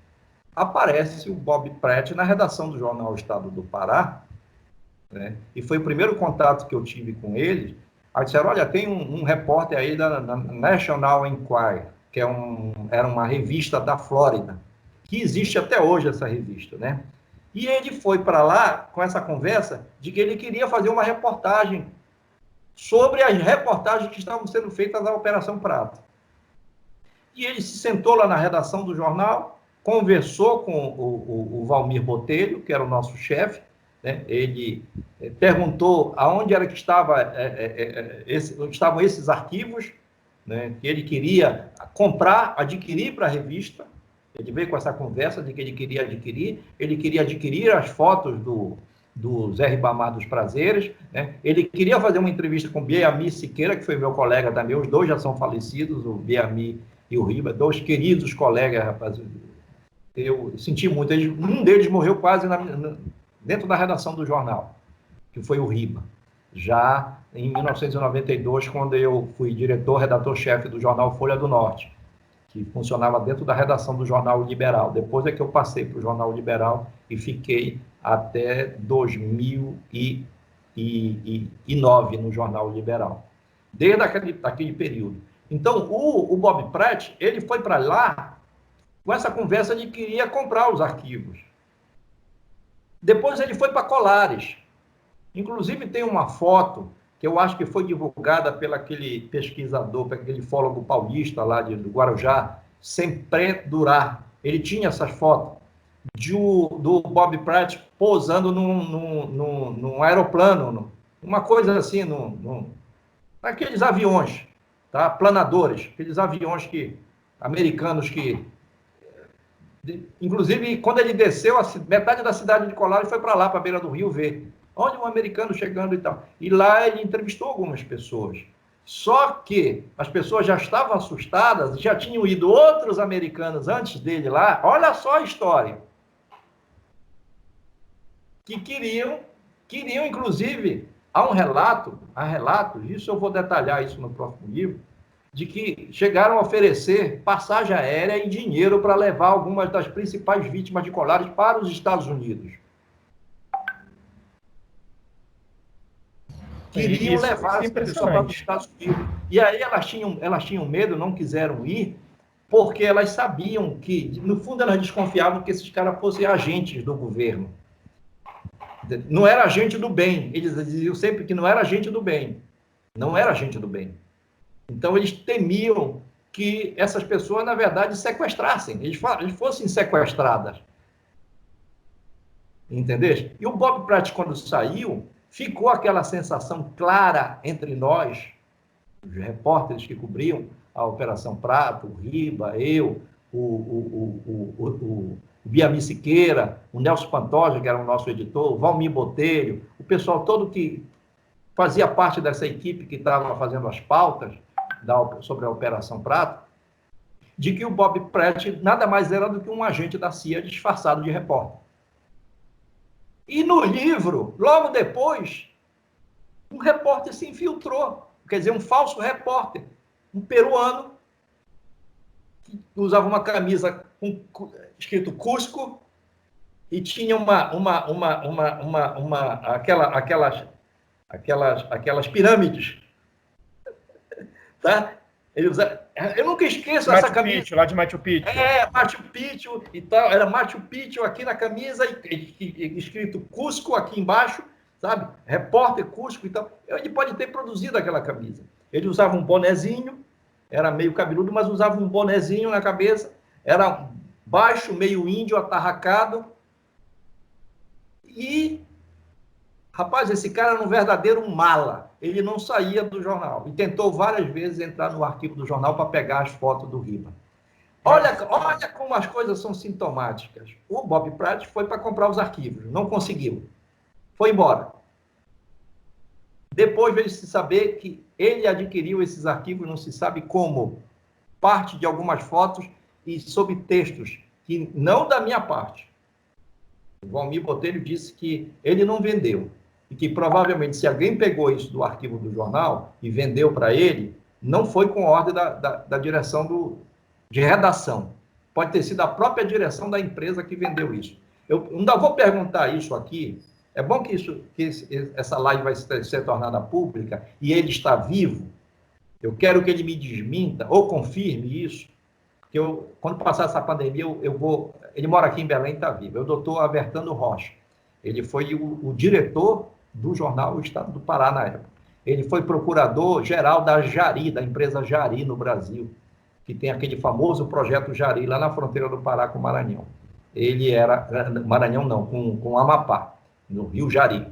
aparece o Bob Pratt na redação do jornal Estado do Pará, né? E foi o primeiro contato que eu tive com ele. Aí disseram, olha, tem um repórter aí da National Enquirer, que era uma revista da Flórida, que existe até hoje essa revista, né? E ele foi para lá com essa conversa de que ele queria fazer uma reportagem sobre as reportagens que estavam sendo feitas da Operação Prato. E ele se sentou lá na redação do jornal, conversou com o Valmir Botelho, que era o nosso chefe, né? Ele perguntou aonde era que estavam esses arquivos, né? Que ele queria adquirir para a revista. Ele veio com essa conversa de que ele queria adquirir as fotos do Zé Ribamar dos Prazeres, né? Ele queria fazer uma entrevista com o Biami Siqueira, que foi meu colega também, os dois já são falecidos, o Biami e o Riba, dois queridos colegas, rapaz. Eu senti muito, um deles morreu quase dentro da redação do jornal, que foi o Riba, já em 1992, quando eu fui redator-chefe do jornal Folha do Norte, que funcionava dentro da redação do Jornal Liberal. Depois é que eu passei para o Jornal Liberal e fiquei até 2009 no Jornal Liberal, desde aquele período. Então, o Bob Pratt, ele foi para lá com essa conversa de que queria comprar os arquivos. Depois ele foi para Colares. Inclusive tem uma foto que eu acho que foi divulgada pelo aquele pesquisador, pelo aquele fólogo paulista lá do Guarujá, Sempre Durar. Ele tinha essas fotos do Bob Pratt pousando num aeroplano, uma coisa assim, naqueles aviões, tá? Planadores, aqueles aviões americanos que... Inclusive, quando ele desceu, metade da cidade de Colares foi para lá, para a beira do rio, ver. Onde um americano chegando e tal. E lá ele entrevistou algumas pessoas. Só que as pessoas já estavam assustadas, já tinham ido outros americanos antes dele lá. Olha só a história. Que queriam inclusive, há relatos, isso eu vou detalhar isso no próximo livro, de que chegaram a oferecer passagem aérea e dinheiro para levar algumas das principais vítimas de Colares para os Estados Unidos. Queriam levar essa pessoa para os Estados Unidos. E aí elas tinham medo, não quiseram ir, porque elas sabiam que, no fundo, elas desconfiavam que esses caras fossem agentes do governo. Não era agente do bem. Eles diziam sempre que não era agente do bem. Não era agente do bem. Então, eles temiam que essas pessoas, na verdade, sequestrassem. Eles fossem sequestradas. Entendeu? E o Bob Pratt, quando saiu, ficou aquela sensação clara entre nós, os repórteres que cobriam a Operação Prato, o Riba, eu, o Biami Siqueira, o Nelson Pantoja, que era o nosso editor, o Valmir Botelho, o pessoal todo que fazia parte dessa equipe que estava fazendo as pautas sobre a Operação Prato, de que o Bob Pratt nada mais era do que um agente da CIA disfarçado de repórter. E no livro, logo depois, um repórter se infiltrou, quer dizer, um falso repórter, um peruano, que usava uma camisa escrito Cusco e tinha aquelas pirâmides, tá? Eu nunca esqueço Machu essa camisa. Picchu, lá de Machu Picchu. Machu Picchu e tal. Era Machu Picchu aqui na camisa, e escrito Cusco aqui embaixo, sabe? Repórter Cusco e tal. Ele pode ter produzido aquela camisa. Ele usava um bonezinho, era meio cabeludo, mas usava um bonezinho na cabeça, era baixo, meio índio, atarracado. E, rapaz, esse cara era um verdadeiro mala. Ele não saía do jornal. E tentou várias vezes entrar no arquivo do jornal para pegar as fotos do Riba. Olha como as coisas são sintomáticas. O Bob Pratt foi para comprar os arquivos, não conseguiu. Foi embora. Depois veio se saber que ele adquiriu esses arquivos, não se sabe como, parte de algumas fotos e sob textos, que não da minha parte. O Valmir Botelho disse que ele não vendeu, e que provavelmente se alguém pegou isso do arquivo do jornal e vendeu para ele, não foi com ordem da direção de redação. Pode ter sido a própria direção da empresa que vendeu isso. Eu ainda vou perguntar isso aqui. É bom que essa live vai ser tornada pública e ele está vivo. Eu quero que ele me desminta ou confirme isso. Que quando passar essa pandemia, eu vou... Ele mora aqui em Belém e está vivo. É o doutor Avertano Rocha. Ele foi o diretor do jornal O Estado do Pará na época. Ele foi procurador-geral da Jari, da empresa Jari no Brasil, que tem aquele famoso projeto Jari lá na fronteira do Pará com o Maranhão. Ele era... Maranhão não, com o Amapá, no Rio Jari.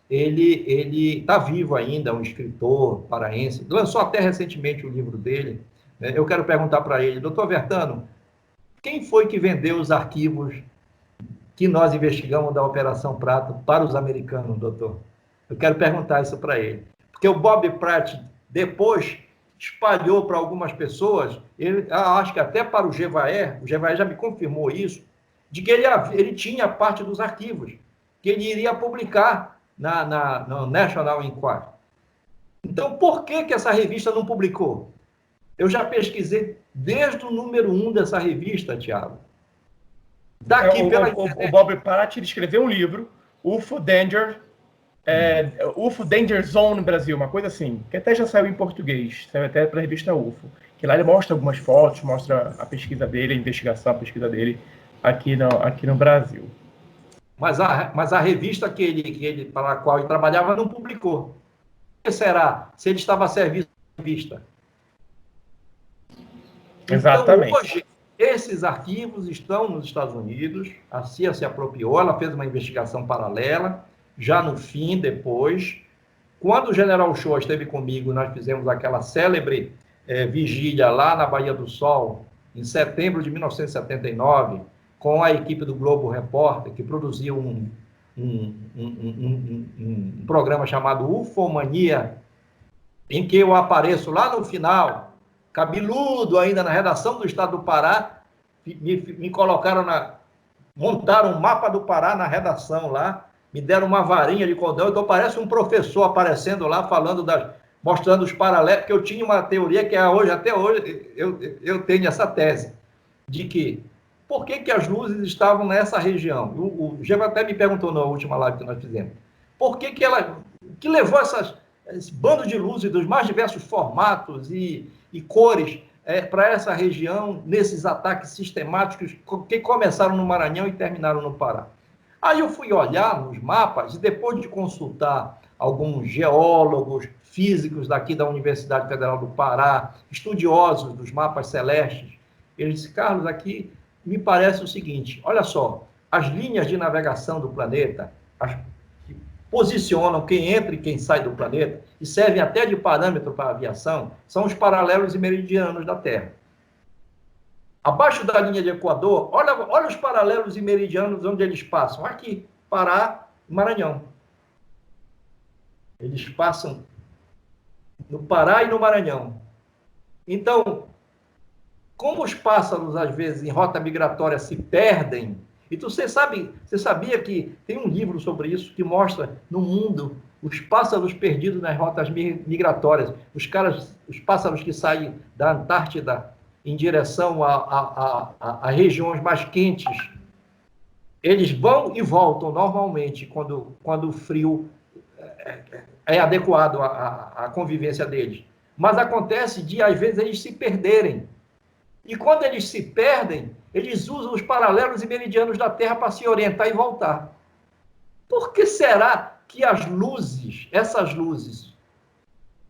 Ele está vivo ainda, um escritor paraense. Lançou até recentemente o livro dele. Eu quero perguntar para ele, doutor Avertano, quem foi que vendeu os arquivos que nós investigamos da Operação Prato para os americanos, doutor? Eu quero perguntar isso para ele. Porque o Bob Pratt, depois, espalhou para algumas pessoas, acho que até para o Gevaer já me confirmou isso, de que ele tinha parte dos arquivos, que ele iria publicar no National Enquirer. Então, por que essa revista não publicou? Eu já pesquisei desde o número 1 dessa revista, Tiago. O Bob Pratt escreveu um livro, UFO Danger, UFO Danger Zone no Brasil, uma coisa assim, que até já saiu em português, saiu até para a revista UFO, que lá ele mostra algumas fotos, mostra a pesquisa dele, a investigação, a pesquisa dele aqui no Brasil. Mas a revista para a qual ele trabalhava não publicou. O que será? Se ele estava a serviço da revista. Exatamente. Então, hoje, esses arquivos estão nos Estados Unidos, a CIA se apropriou, ela fez uma investigação paralela, já no fim, depois. Quando o General Shoa esteve comigo, nós fizemos aquela célebre vigília lá na Baía do Sol, em setembro de 1979, com a equipe do Globo Repórter, que produziu um programa chamado Ufomania, em que eu apareço lá no final, cabeludo ainda na redação do Estado do Pará, me colocaram montaram um mapa do Pará na redação lá, me deram uma varinha de cordão, então parece um professor aparecendo lá, mostrando os paralelos, porque eu tinha uma teoria que até hoje, eu tenho essa tese, de que, por que as luzes estavam nessa região? O Geva até me perguntou na última live que nós fizemos, por que que levou esse bando de luzes dos mais diversos formatos e cores para essa região, nesses ataques sistemáticos que começaram no Maranhão e terminaram no Pará. Aí eu fui olhar nos mapas e depois de consultar alguns geólogos, físicos daqui da Universidade Federal do Pará, estudiosos dos mapas celestes, eles disseram, Carlos, aqui me parece o seguinte, olha só, as linhas de navegação do planeta, que posicionam quem entra e quem sai do planeta, e servem até de parâmetro para a aviação, são os paralelos e meridianos da Terra. Abaixo da linha de Equador, olha os paralelos e meridianos onde eles passam. Aqui, Pará e Maranhão. Eles passam no Pará e no Maranhão. Então, como os pássaros, às vezes, em rota migratória se perdem, e você sabia que tem um livro sobre isso que mostra no mundo os pássaros perdidos nas rotas migratórias, os pássaros que saem da Antártida em direção a regiões mais quentes, eles vão e voltam normalmente quando o frio é adequado à convivência deles. Mas acontece de, às vezes, eles se perderem. E quando eles se perdem, eles usam os paralelos e meridianos da Terra para se orientar e voltar. Por que será que as luzes, essas luzes,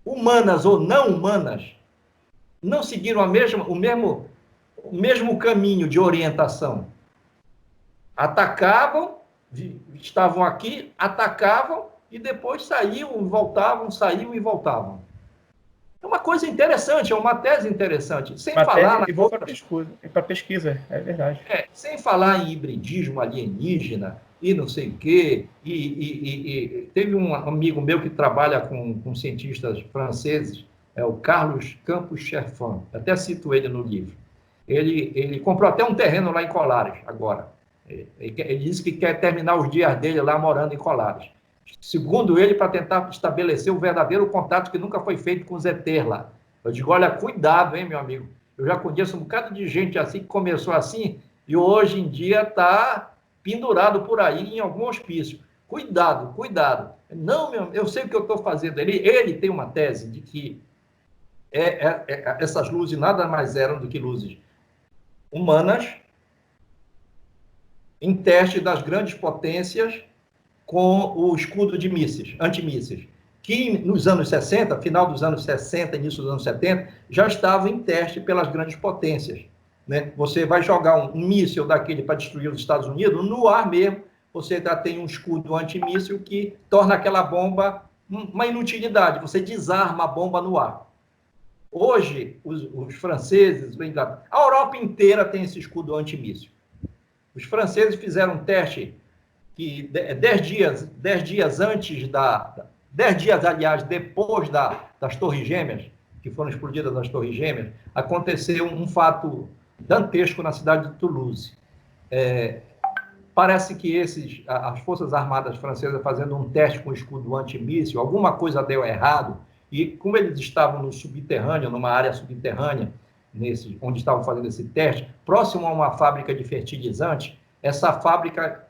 humanas ou não humanas, não seguiram o mesmo caminho de orientação? Atacavam, estavam aqui, atacavam e depois saíam, voltavam, saíam e voltavam. É uma coisa interessante, é uma tese interessante. Sem falar e vou para pesquisa, é verdade. Sem falar em hibridismo alienígena e não sei o quê. E teve um amigo meu que trabalha com cientistas franceses, é o Carlos Campos Cherfan, até cito ele no livro. Ele comprou até um terreno lá em Colares, agora. Ele disse que quer terminar os dias dele lá morando em Colares. Segundo ele, para tentar estabelecer o verdadeiro contato que nunca foi feito com os ETs lá. Eu digo, olha, cuidado, hein, meu amigo? Eu já conheço um bocado de gente assim, que começou assim, e hoje em dia está pendurado por aí em algum hospício. Cuidado, cuidado. Não, eu sei o que eu estou fazendo. Ele tem uma tese de que essas luzes nada mais eram do que luzes humanas em teste das grandes potências com o escudo de mísseis, antimísseis, que nos anos 60, final dos anos 60, início dos anos 70, já estava em teste pelas grandes potências. Né? Você vai jogar um míssil daquele para destruir os Estados Unidos, no ar mesmo, você já tem um escudo antimíssil que torna aquela bomba uma inutilidade, você desarma a bomba no ar. Hoje, os franceses, a Europa inteira tem esse escudo antimíssil. Os franceses fizeram um teste que 10 dias antes 10 dias, aliás, depois das Torres Gêmeas, que foram explodidas as Torres Gêmeas, aconteceu um fato dantesco na cidade de Toulouse. Parece que as Forças Armadas Francesas fazendo um teste com escudo antimíssil, alguma coisa deu errado, e como eles estavam no subterrâneo, numa área subterrânea, onde estavam fazendo esse teste, próximo a uma fábrica de fertilizantes, essa fábrica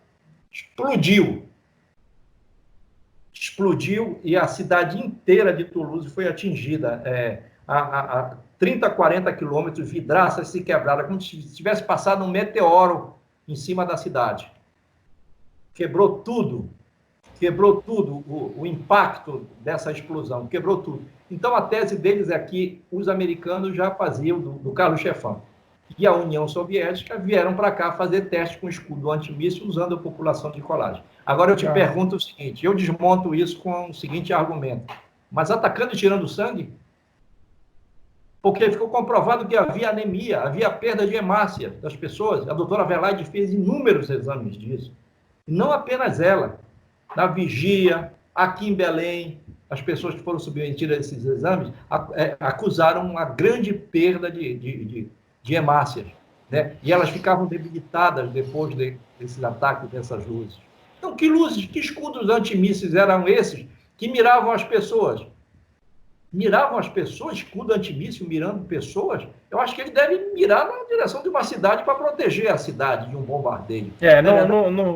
explodiu e a cidade inteira de Toulouse foi atingida. A 30, 40 quilômetros, vidraças se quebraram, como se tivesse passado um meteoro em cima da cidade. Quebrou tudo, o impacto dessa explosão, quebrou tudo. Então, a tese deles é que os americanos já faziam do Carlos Cherfan e a União Soviética vieram para cá fazer testes com escudo antimíssil usando a população de Colares. Agora eu te pergunto o seguinte, eu desmonto isso com o seguinte argumento, mas atacando e tirando sangue? Porque ficou comprovado que havia anemia, havia perda de hemácia das pessoas. A doutora Velaide fez inúmeros exames disso. E não apenas ela. Na Vigia, aqui em Belém, as pessoas que foram submetidas a esses exames acusaram uma grande perda de hemácias, né? E elas ficavam debilitadas depois desses ataques dessas luzes. Então, que escudos antimísseis eram esses que miravam as pessoas? Miravam as pessoas, escudo antimíssil mirando pessoas? Eu acho que ele deve mirar na direção de uma cidade para proteger a cidade de um bombardeio.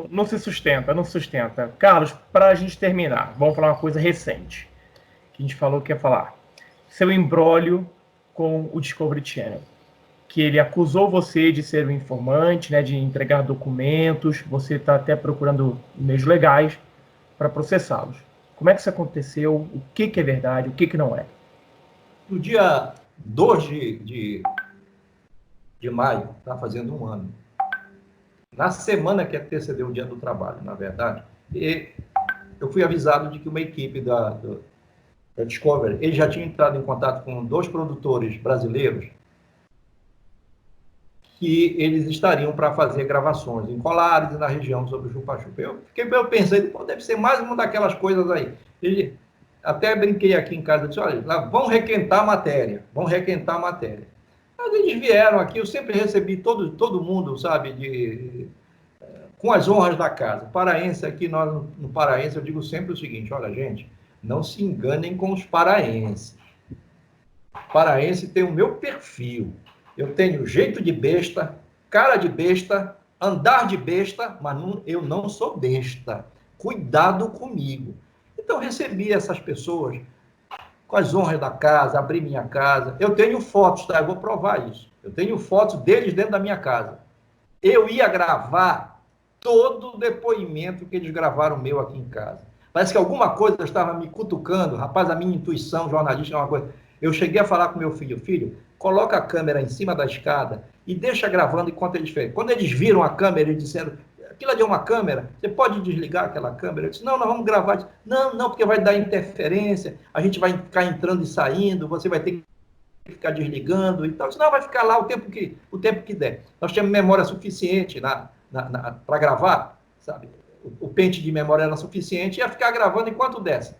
Não se sustenta, não se sustenta. Carlos, para a gente terminar, vamos falar uma coisa recente, que a gente falou que ia falar. Seu imbróglio com o Discovery Channel, que ele acusou você de ser um informante, né, de entregar documentos, você está até procurando meios legais para processá-los. Como é que isso aconteceu? O que é verdade? O que não é? No dia 2 de maio, está fazendo um ano. Na semana que antecedeu o Dia do Trabalho, na verdade, eu fui avisado de que uma equipe da Discovery, ele já tinha entrado em contato com 2 produtores brasileiros que eles estariam para fazer gravações em Colares e na região sobre o chupa-chupa. Eu pensei, deve ser mais uma daquelas coisas aí. Até brinquei aqui em casa, disse, olha, vão requentar a matéria. Mas eles vieram aqui, eu sempre recebi todo mundo, sabe, com as honras da casa. Paraense aqui, nós no Paraense, eu digo sempre o seguinte, olha, gente, não se enganem com os paraenses. Paraense tem o meu perfil. Eu tenho jeito de besta, cara de besta, andar de besta, mas eu não sou besta. Cuidado comigo. Então, recebi essas pessoas com as honras da casa, abri minha casa. Eu tenho fotos, tá? Eu vou provar isso. Eu tenho fotos deles dentro da minha casa. Eu ia gravar todo o depoimento que eles gravaram meu aqui em casa. Parece que alguma coisa estava me cutucando. Rapaz, a minha intuição jornalística é uma coisa. Eu cheguei a falar com meu filho, filho, coloca a câmera em cima da escada e deixa gravando enquanto eles fazem. Quando eles viram a câmera, eles disseram, aquilo ali é uma câmera, você pode desligar aquela câmera? Eu disse, não, nós vamos gravar. Disse, não, porque vai dar interferência, a gente vai ficar entrando e saindo, você vai ter que ficar desligando e tal. Eu disse, não, vai ficar lá o tempo que der. Nós temos memória suficiente para gravar, sabe? O pente de memória era suficiente, ia ficar gravando enquanto desce.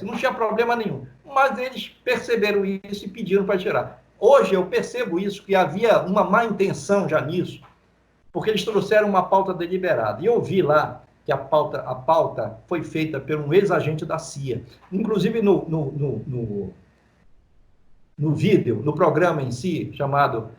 Não tinha problema nenhum. Mas eles perceberam isso e pediram para tirar. Hoje eu percebo isso, que havia uma má intenção já nisso, porque eles trouxeram uma pauta deliberada. E eu vi lá que a pauta foi feita por um ex-agente da CIA. Inclusive no vídeo, no programa em si, chamado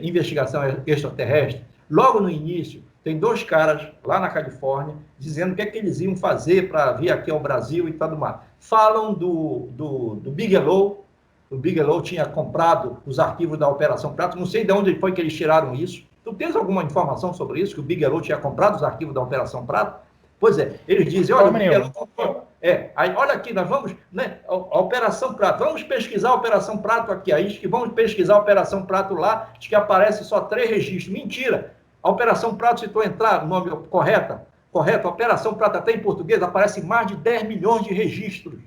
Investigação Extraterrestre, logo no início, tem 2 caras lá na Califórnia dizendo o que é que eles iam fazer para vir aqui ao Brasil e tudo mais. Falam do Bigelow. O Bigelow tinha comprado os arquivos da Operação Prato. Não sei de onde foi que eles tiraram isso. Tu tens alguma informação sobre isso? Que o Bigelow tinha comprado os arquivos da Operação Prato? Pois é, eles dizem, olha, o Bigelow comprou. Aí, olha aqui, nós vamos, né, a Operação Prato, vamos pesquisar a Operação Prato aqui. Aí, que vamos pesquisar a Operação Prato lá, diz que aparece só 3 registros. Mentira! A Operação Prato, se tu entrar, o nome correto, a Operação Prato até em português, aparece mais de 10 milhões de registros.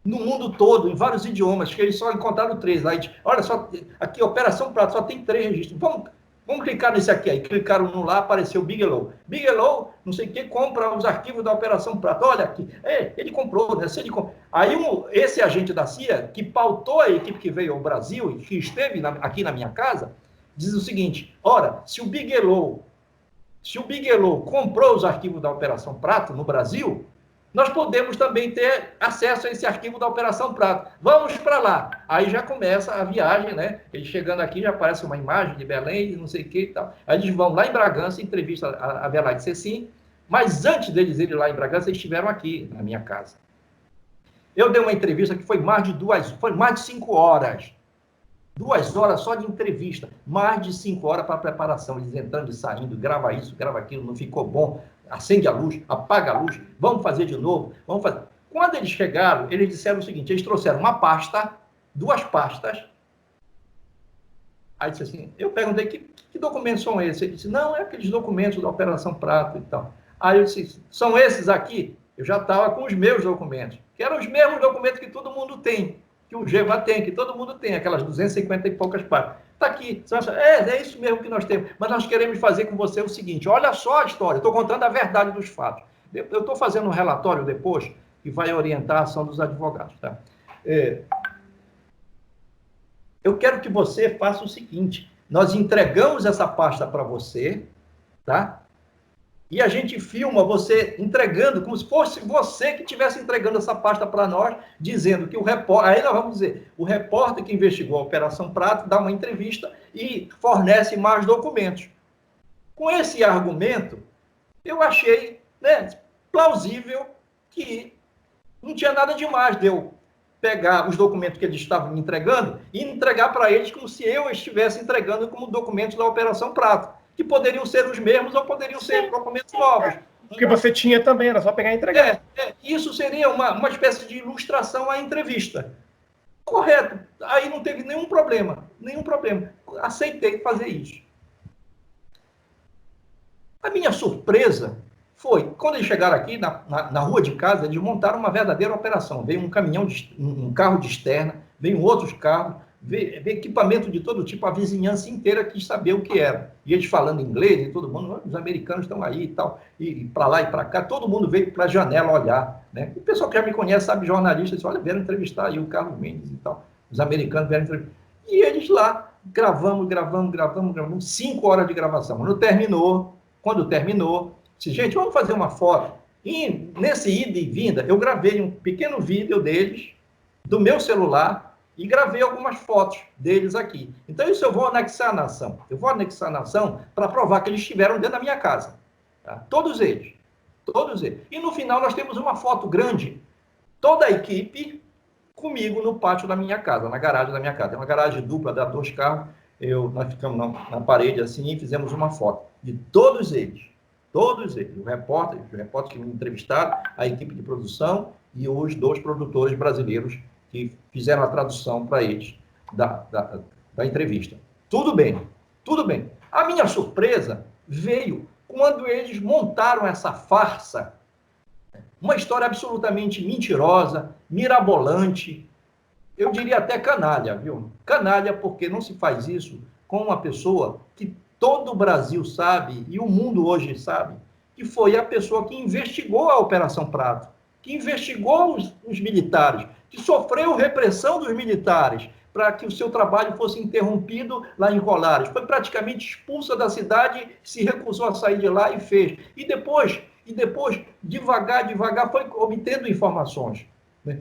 No mundo todo, em vários idiomas, que eles só encontraram 3. Aí, olha só, aqui, Operação Prato, só tem 3 registros. Vamos clicar nesse aqui. Aí clicaram no lá, apareceu Bigelow. Bigelow, não sei o que, compra os arquivos da Operação Prato. Olha aqui. Ele comprou, né? Aí esse agente da CIA, que pautou a equipe que veio ao Brasil e que esteve aqui na minha casa, diz o seguinte, ora, se o Bigelow comprou os arquivos da Operação Prato no Brasil, nós podemos também ter acesso a esse arquivo da Operação Prato. Vamos para lá. Aí já começa a viagem, né? Eles chegando aqui, já aparece uma imagem de Belém, não sei o que e tal. Aí eles vão lá em Bragança, entrevista a Adelaide Cecim, mas antes deles irem lá em Bragança, eles estiveram aqui, na minha casa. Eu dei uma entrevista que foi mais de 5 horas. 2 horas só de entrevista, mais de 5 horas para preparação, eles entrando e saindo, grava isso, grava aquilo, não ficou bom, acende a luz, apaga a luz, vamos fazer de novo, vamos fazer. Quando eles chegaram, eles disseram o seguinte, eles trouxeram uma pasta, 2 pastas, aí disse assim, eu perguntei, que documentos são esses? Ele disse, não, é aqueles documentos da Operação Prato e tal. Aí eu disse, são esses aqui? Eu já estava com os meus documentos, que eram os mesmos documentos que todo mundo tem, que o GEVA tem, que todo mundo tem, aquelas 250 e poucas páginas. Está aqui. É isso mesmo que nós temos. Mas nós queremos fazer com você o seguinte, olha só a história, estou contando a verdade dos fatos. Eu estou fazendo um relatório depois que vai orientar a ação dos advogados. Tá? Eu quero que você faça o seguinte, nós entregamos essa pasta para você, tá? E a gente filma você entregando, como se fosse você que estivesse entregando essa pasta para nós, dizendo que o repórter, aí nós vamos dizer, o repórter que investigou a Operação Prato dá uma entrevista e fornece mais documentos. Com esse argumento, eu achei, né, plausível que não tinha nada demais de eu pegar os documentos que eles estavam me entregando e entregar para eles como se eu estivesse entregando como documentos da Operação Prato, que poderiam ser os mesmos ou poderiam ser documentos novos. Porque você tinha também, era só pegar e entregar. Isso seria uma espécie de ilustração à entrevista. Correto. Aí não teve nenhum problema. Aceitei fazer isso. A minha surpresa foi, quando eles chegaram aqui na rua de casa, eles montaram uma verdadeira operação. Veio um caminhão, um carro de externa, veio outros carros, veio equipamento de todo tipo, a vizinhança inteira quis saber o que era. E eles falando inglês e todo mundo, os americanos estão aí e tal, e para lá e para cá, todo mundo veio para a janela olhar. Né? O pessoal que já me conhece, sabe, jornalista, disse, olha, vieram entrevistar aí o Carlos Mendes e tal. Os americanos vieram entrevistar. E eles lá, gravamos, 5 horas de gravação. Quando terminou, disse, gente, vamos fazer uma foto. E nesse ida e vinda, eu gravei um pequeno vídeo deles, do meu celular, e gravei algumas fotos deles aqui. Então, isso eu vou anexar na ação. Eu vou anexar na ação para provar que eles estiveram dentro da minha casa. Tá? Todos eles. E no final nós temos uma foto grande toda a equipe comigo no pátio da minha casa, na garagem da minha casa. É uma garagem dupla, dá 2 carros. Nós ficamos na parede assim e fizemos uma foto de todos eles, os repórteres que me entrevistaram, a equipe de produção e os 2 produtores brasileiros que fizeram a tradução para eles da entrevista. Tudo bem, tudo bem. A minha surpresa veio quando eles montaram essa farsa, uma história absolutamente mentirosa, mirabolante, eu diria até canalha, viu? Canalha porque não se faz isso com uma pessoa que todo o Brasil sabe, e o mundo hoje sabe, que foi a pessoa que investigou a Operação Prato, que investigou os militares, que sofreu repressão dos militares para que o seu trabalho fosse interrompido lá em Colares. Foi praticamente expulsa da cidade, se recusou a sair de lá e fez. E depois, devagar, foi obtendo informações.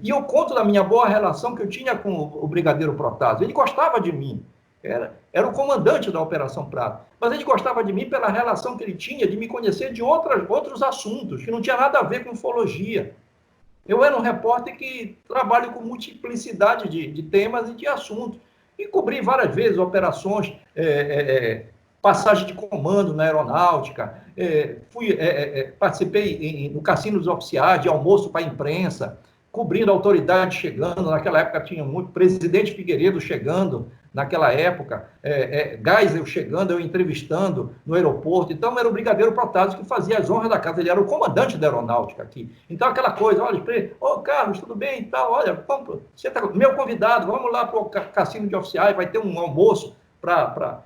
E eu conto da minha boa relação que eu tinha com o Brigadeiro Protásio. Ele gostava de mim. Era o comandante da Operação Prato. Mas ele gostava de mim pela relação que ele tinha de me conhecer de outros assuntos, que não tinha nada a ver com ufologia. Eu era um repórter que trabalho com multiplicidade de temas e de assuntos. E cobri várias vezes operações, passagem de comando na aeronáutica, participei no Cassino dos Oficiais, de almoço para a imprensa, cobrindo autoridades chegando, naquela época tinha muito, presidente Figueiredo chegando, naquela época, Geisel chegando, eu entrevistando no aeroporto. Então, era o Brigadeiro Protásio que fazia as honras da casa, ele era o comandante da aeronáutica aqui. Então, aquela coisa, olha, Carlos, tudo bem e tal, olha, você tá meu convidado, vamos lá para o Cassino de Oficiais, vai ter um almoço para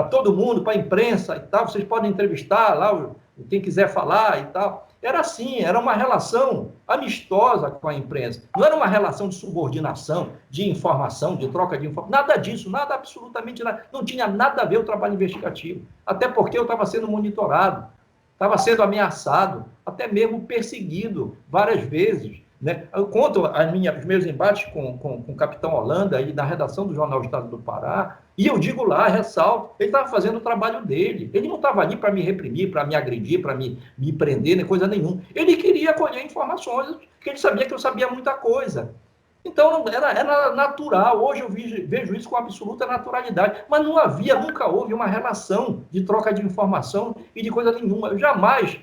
todo mundo, para a imprensa e tal, vocês podem entrevistar lá quem quiser falar e tal. Era assim, era uma relação amistosa com a imprensa. Não era uma relação de subordinação, de informação, de troca de informação. Nada disso, nada, absolutamente nada. Não tinha nada a ver o trabalho investigativo. Até porque eu estava sendo monitorado, estava sendo ameaçado, até mesmo perseguido várias vezes. Né? Eu conto os meus embates com o capitão Holanda e da redação do Jornal Estado do Pará, e eu digo lá, ressalto, ele estava fazendo o trabalho dele. Ele não estava ali para me reprimir, para me agredir, para me prender, nem coisa nenhuma. Ele queria colher informações, porque ele sabia que eu sabia muita coisa. Então, era natural. Hoje eu vejo isso com absoluta naturalidade. Mas nunca houve uma relação de troca de informação e de coisa nenhuma. Eu jamais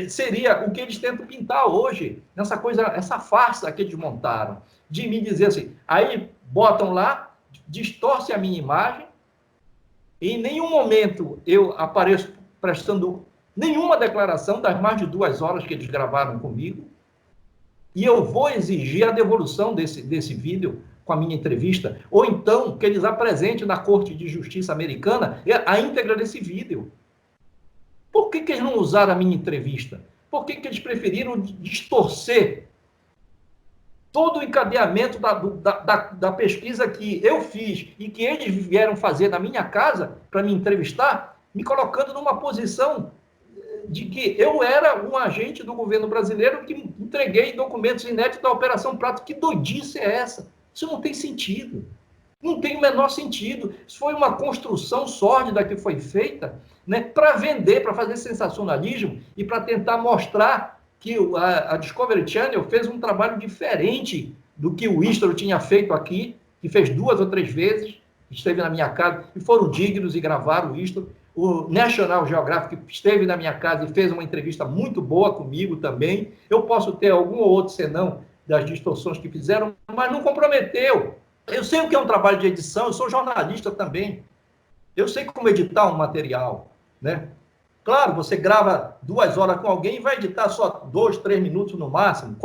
seria o que eles tentam pintar hoje, essa farsa que eles montaram, de me dizer assim, aí botam lá, distorce a minha imagem, e em nenhum momento eu apareço prestando nenhuma declaração das mais de 2 horas que eles gravaram comigo, e eu vou exigir a devolução desse vídeo com a minha entrevista, ou então que eles apresentem na Corte de Justiça americana a íntegra desse vídeo. Por que eles não usaram a minha entrevista? Por que eles preferiram distorcer todo o encadeamento da pesquisa que eu fiz e que eles vieram fazer na minha casa para me entrevistar, me colocando numa posição de que eu era um agente do governo brasileiro que entreguei documentos inéditos da Operação Prato. Que doidice é essa? Isso não tem sentido. Não tem o menor sentido. Isso foi uma construção sórdida que foi feita, né, para vender, para fazer sensacionalismo e para tentar mostrar que a Discovery Channel fez um trabalho diferente do que o History tinha feito aqui, que fez 2 ou 3 vezes, esteve na minha casa, e foram dignos e gravaram o History. O National Geographic esteve na minha casa e fez uma entrevista muito boa comigo também. Eu posso ter algum ou outro senão das distorções que fizeram, mas não comprometeu. Eu sei o que é um trabalho de edição, eu sou jornalista também. Eu sei como editar um material, né? Claro, você grava 2 horas com alguém e vai editar só 2, 3 minutos no máximo,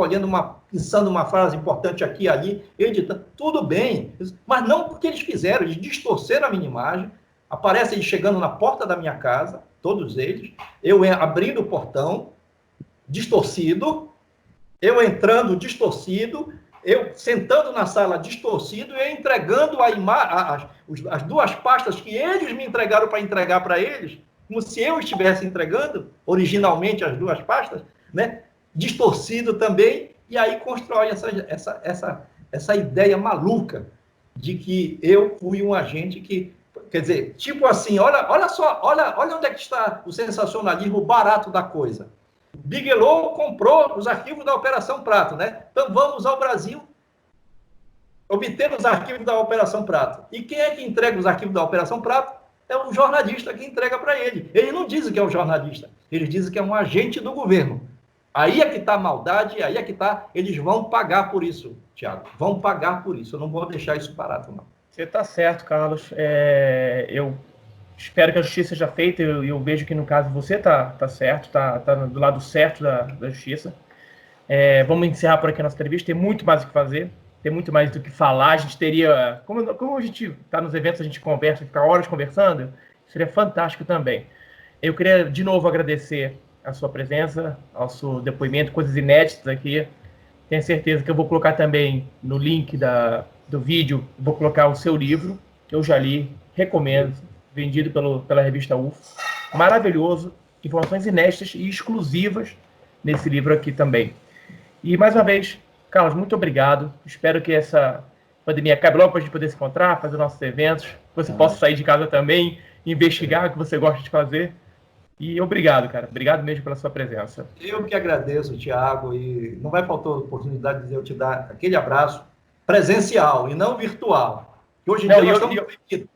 pensando uma frase importante aqui e ali, editando. Tudo bem, mas não porque eles fizeram, eles distorceram a minha imagem. Aparece eles chegando na porta da minha casa, todos eles, eu abrindo o portão, distorcido, eu entrando distorcido, eu sentando na sala distorcido e entregando as 2 pastas que eles me entregaram para entregar para eles, como se eu estivesse entregando originalmente as 2 pastas, né? Distorcido também, e aí constrói essa ideia maluca de que eu fui um agente que, quer dizer, tipo assim, olha só, olha onde é que está o sensacionalismo barato da coisa. Bigelow comprou os arquivos da Operação Prato, né? Então vamos ao Brasil obter os arquivos da Operação Prato. E quem é que entrega os arquivos da Operação Prato? É um jornalista que entrega para ele. Eles não dizem que é um jornalista, eles dizem que é um agente do governo. Aí é que está a maldade, aí é que está. Eles vão pagar por isso, Tiago. Vão pagar por isso. Eu não vou deixar isso barato, não. Você está certo, Carlos. Eu espero que a justiça seja feita. Eu vejo que, no caso, você está certo, está do lado certo da justiça. Vamos encerrar por aqui a nossa entrevista. Tem muito mais o que fazer, tem muito mais do que falar. A gente teria... Como a gente está nos eventos, a gente conversa, fica horas conversando, seria fantástico também. Eu queria, de novo, agradecer a sua presença, ao seu depoimento, coisas inéditas aqui. Tenho certeza que eu vou colocar também no link do vídeo, vou colocar o seu livro, que eu já li, recomendo, vendido pela revista UFO. Maravilhoso, informações inéditas e exclusivas nesse livro aqui também. E, mais uma vez, Carlos, muito obrigado. Espero que essa pandemia acabe logo para a gente poder se encontrar, fazer nossos eventos, que você possa sair de casa também, investigar o que você gosta de fazer. E obrigado, cara. Obrigado mesmo pela sua presença. Eu que agradeço, Tiago, e não vai faltar a oportunidade de eu te dar aquele abraço presencial e não virtual. Que hoje em dia nós estamos...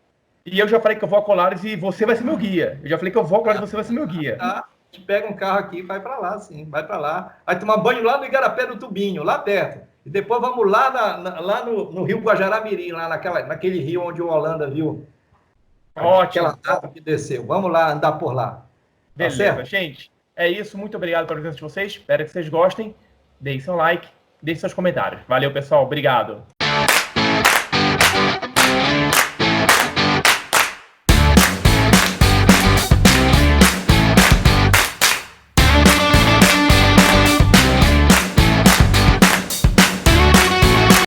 E eu já falei que eu vou a Colares e você vai ser meu guia. Eu já falei que eu vou a Colares e você vai ser meu guia. Tá. A gente pega um carro aqui e vai para lá, sim. Vai para lá. Vai tomar banho lá no Igarapé do Tubinho, lá perto. E depois vamos lá no Rio Guajará-Mirim, lá naquele rio onde o Holanda viu. Ótimo. Aquela água que desceu. Vamos lá andar por lá. Beleza, tá, gente. É isso. Muito obrigado pela presença de vocês. Espero que vocês gostem. Deixem seu like, deixem seus comentários. Valeu, pessoal. Obrigado.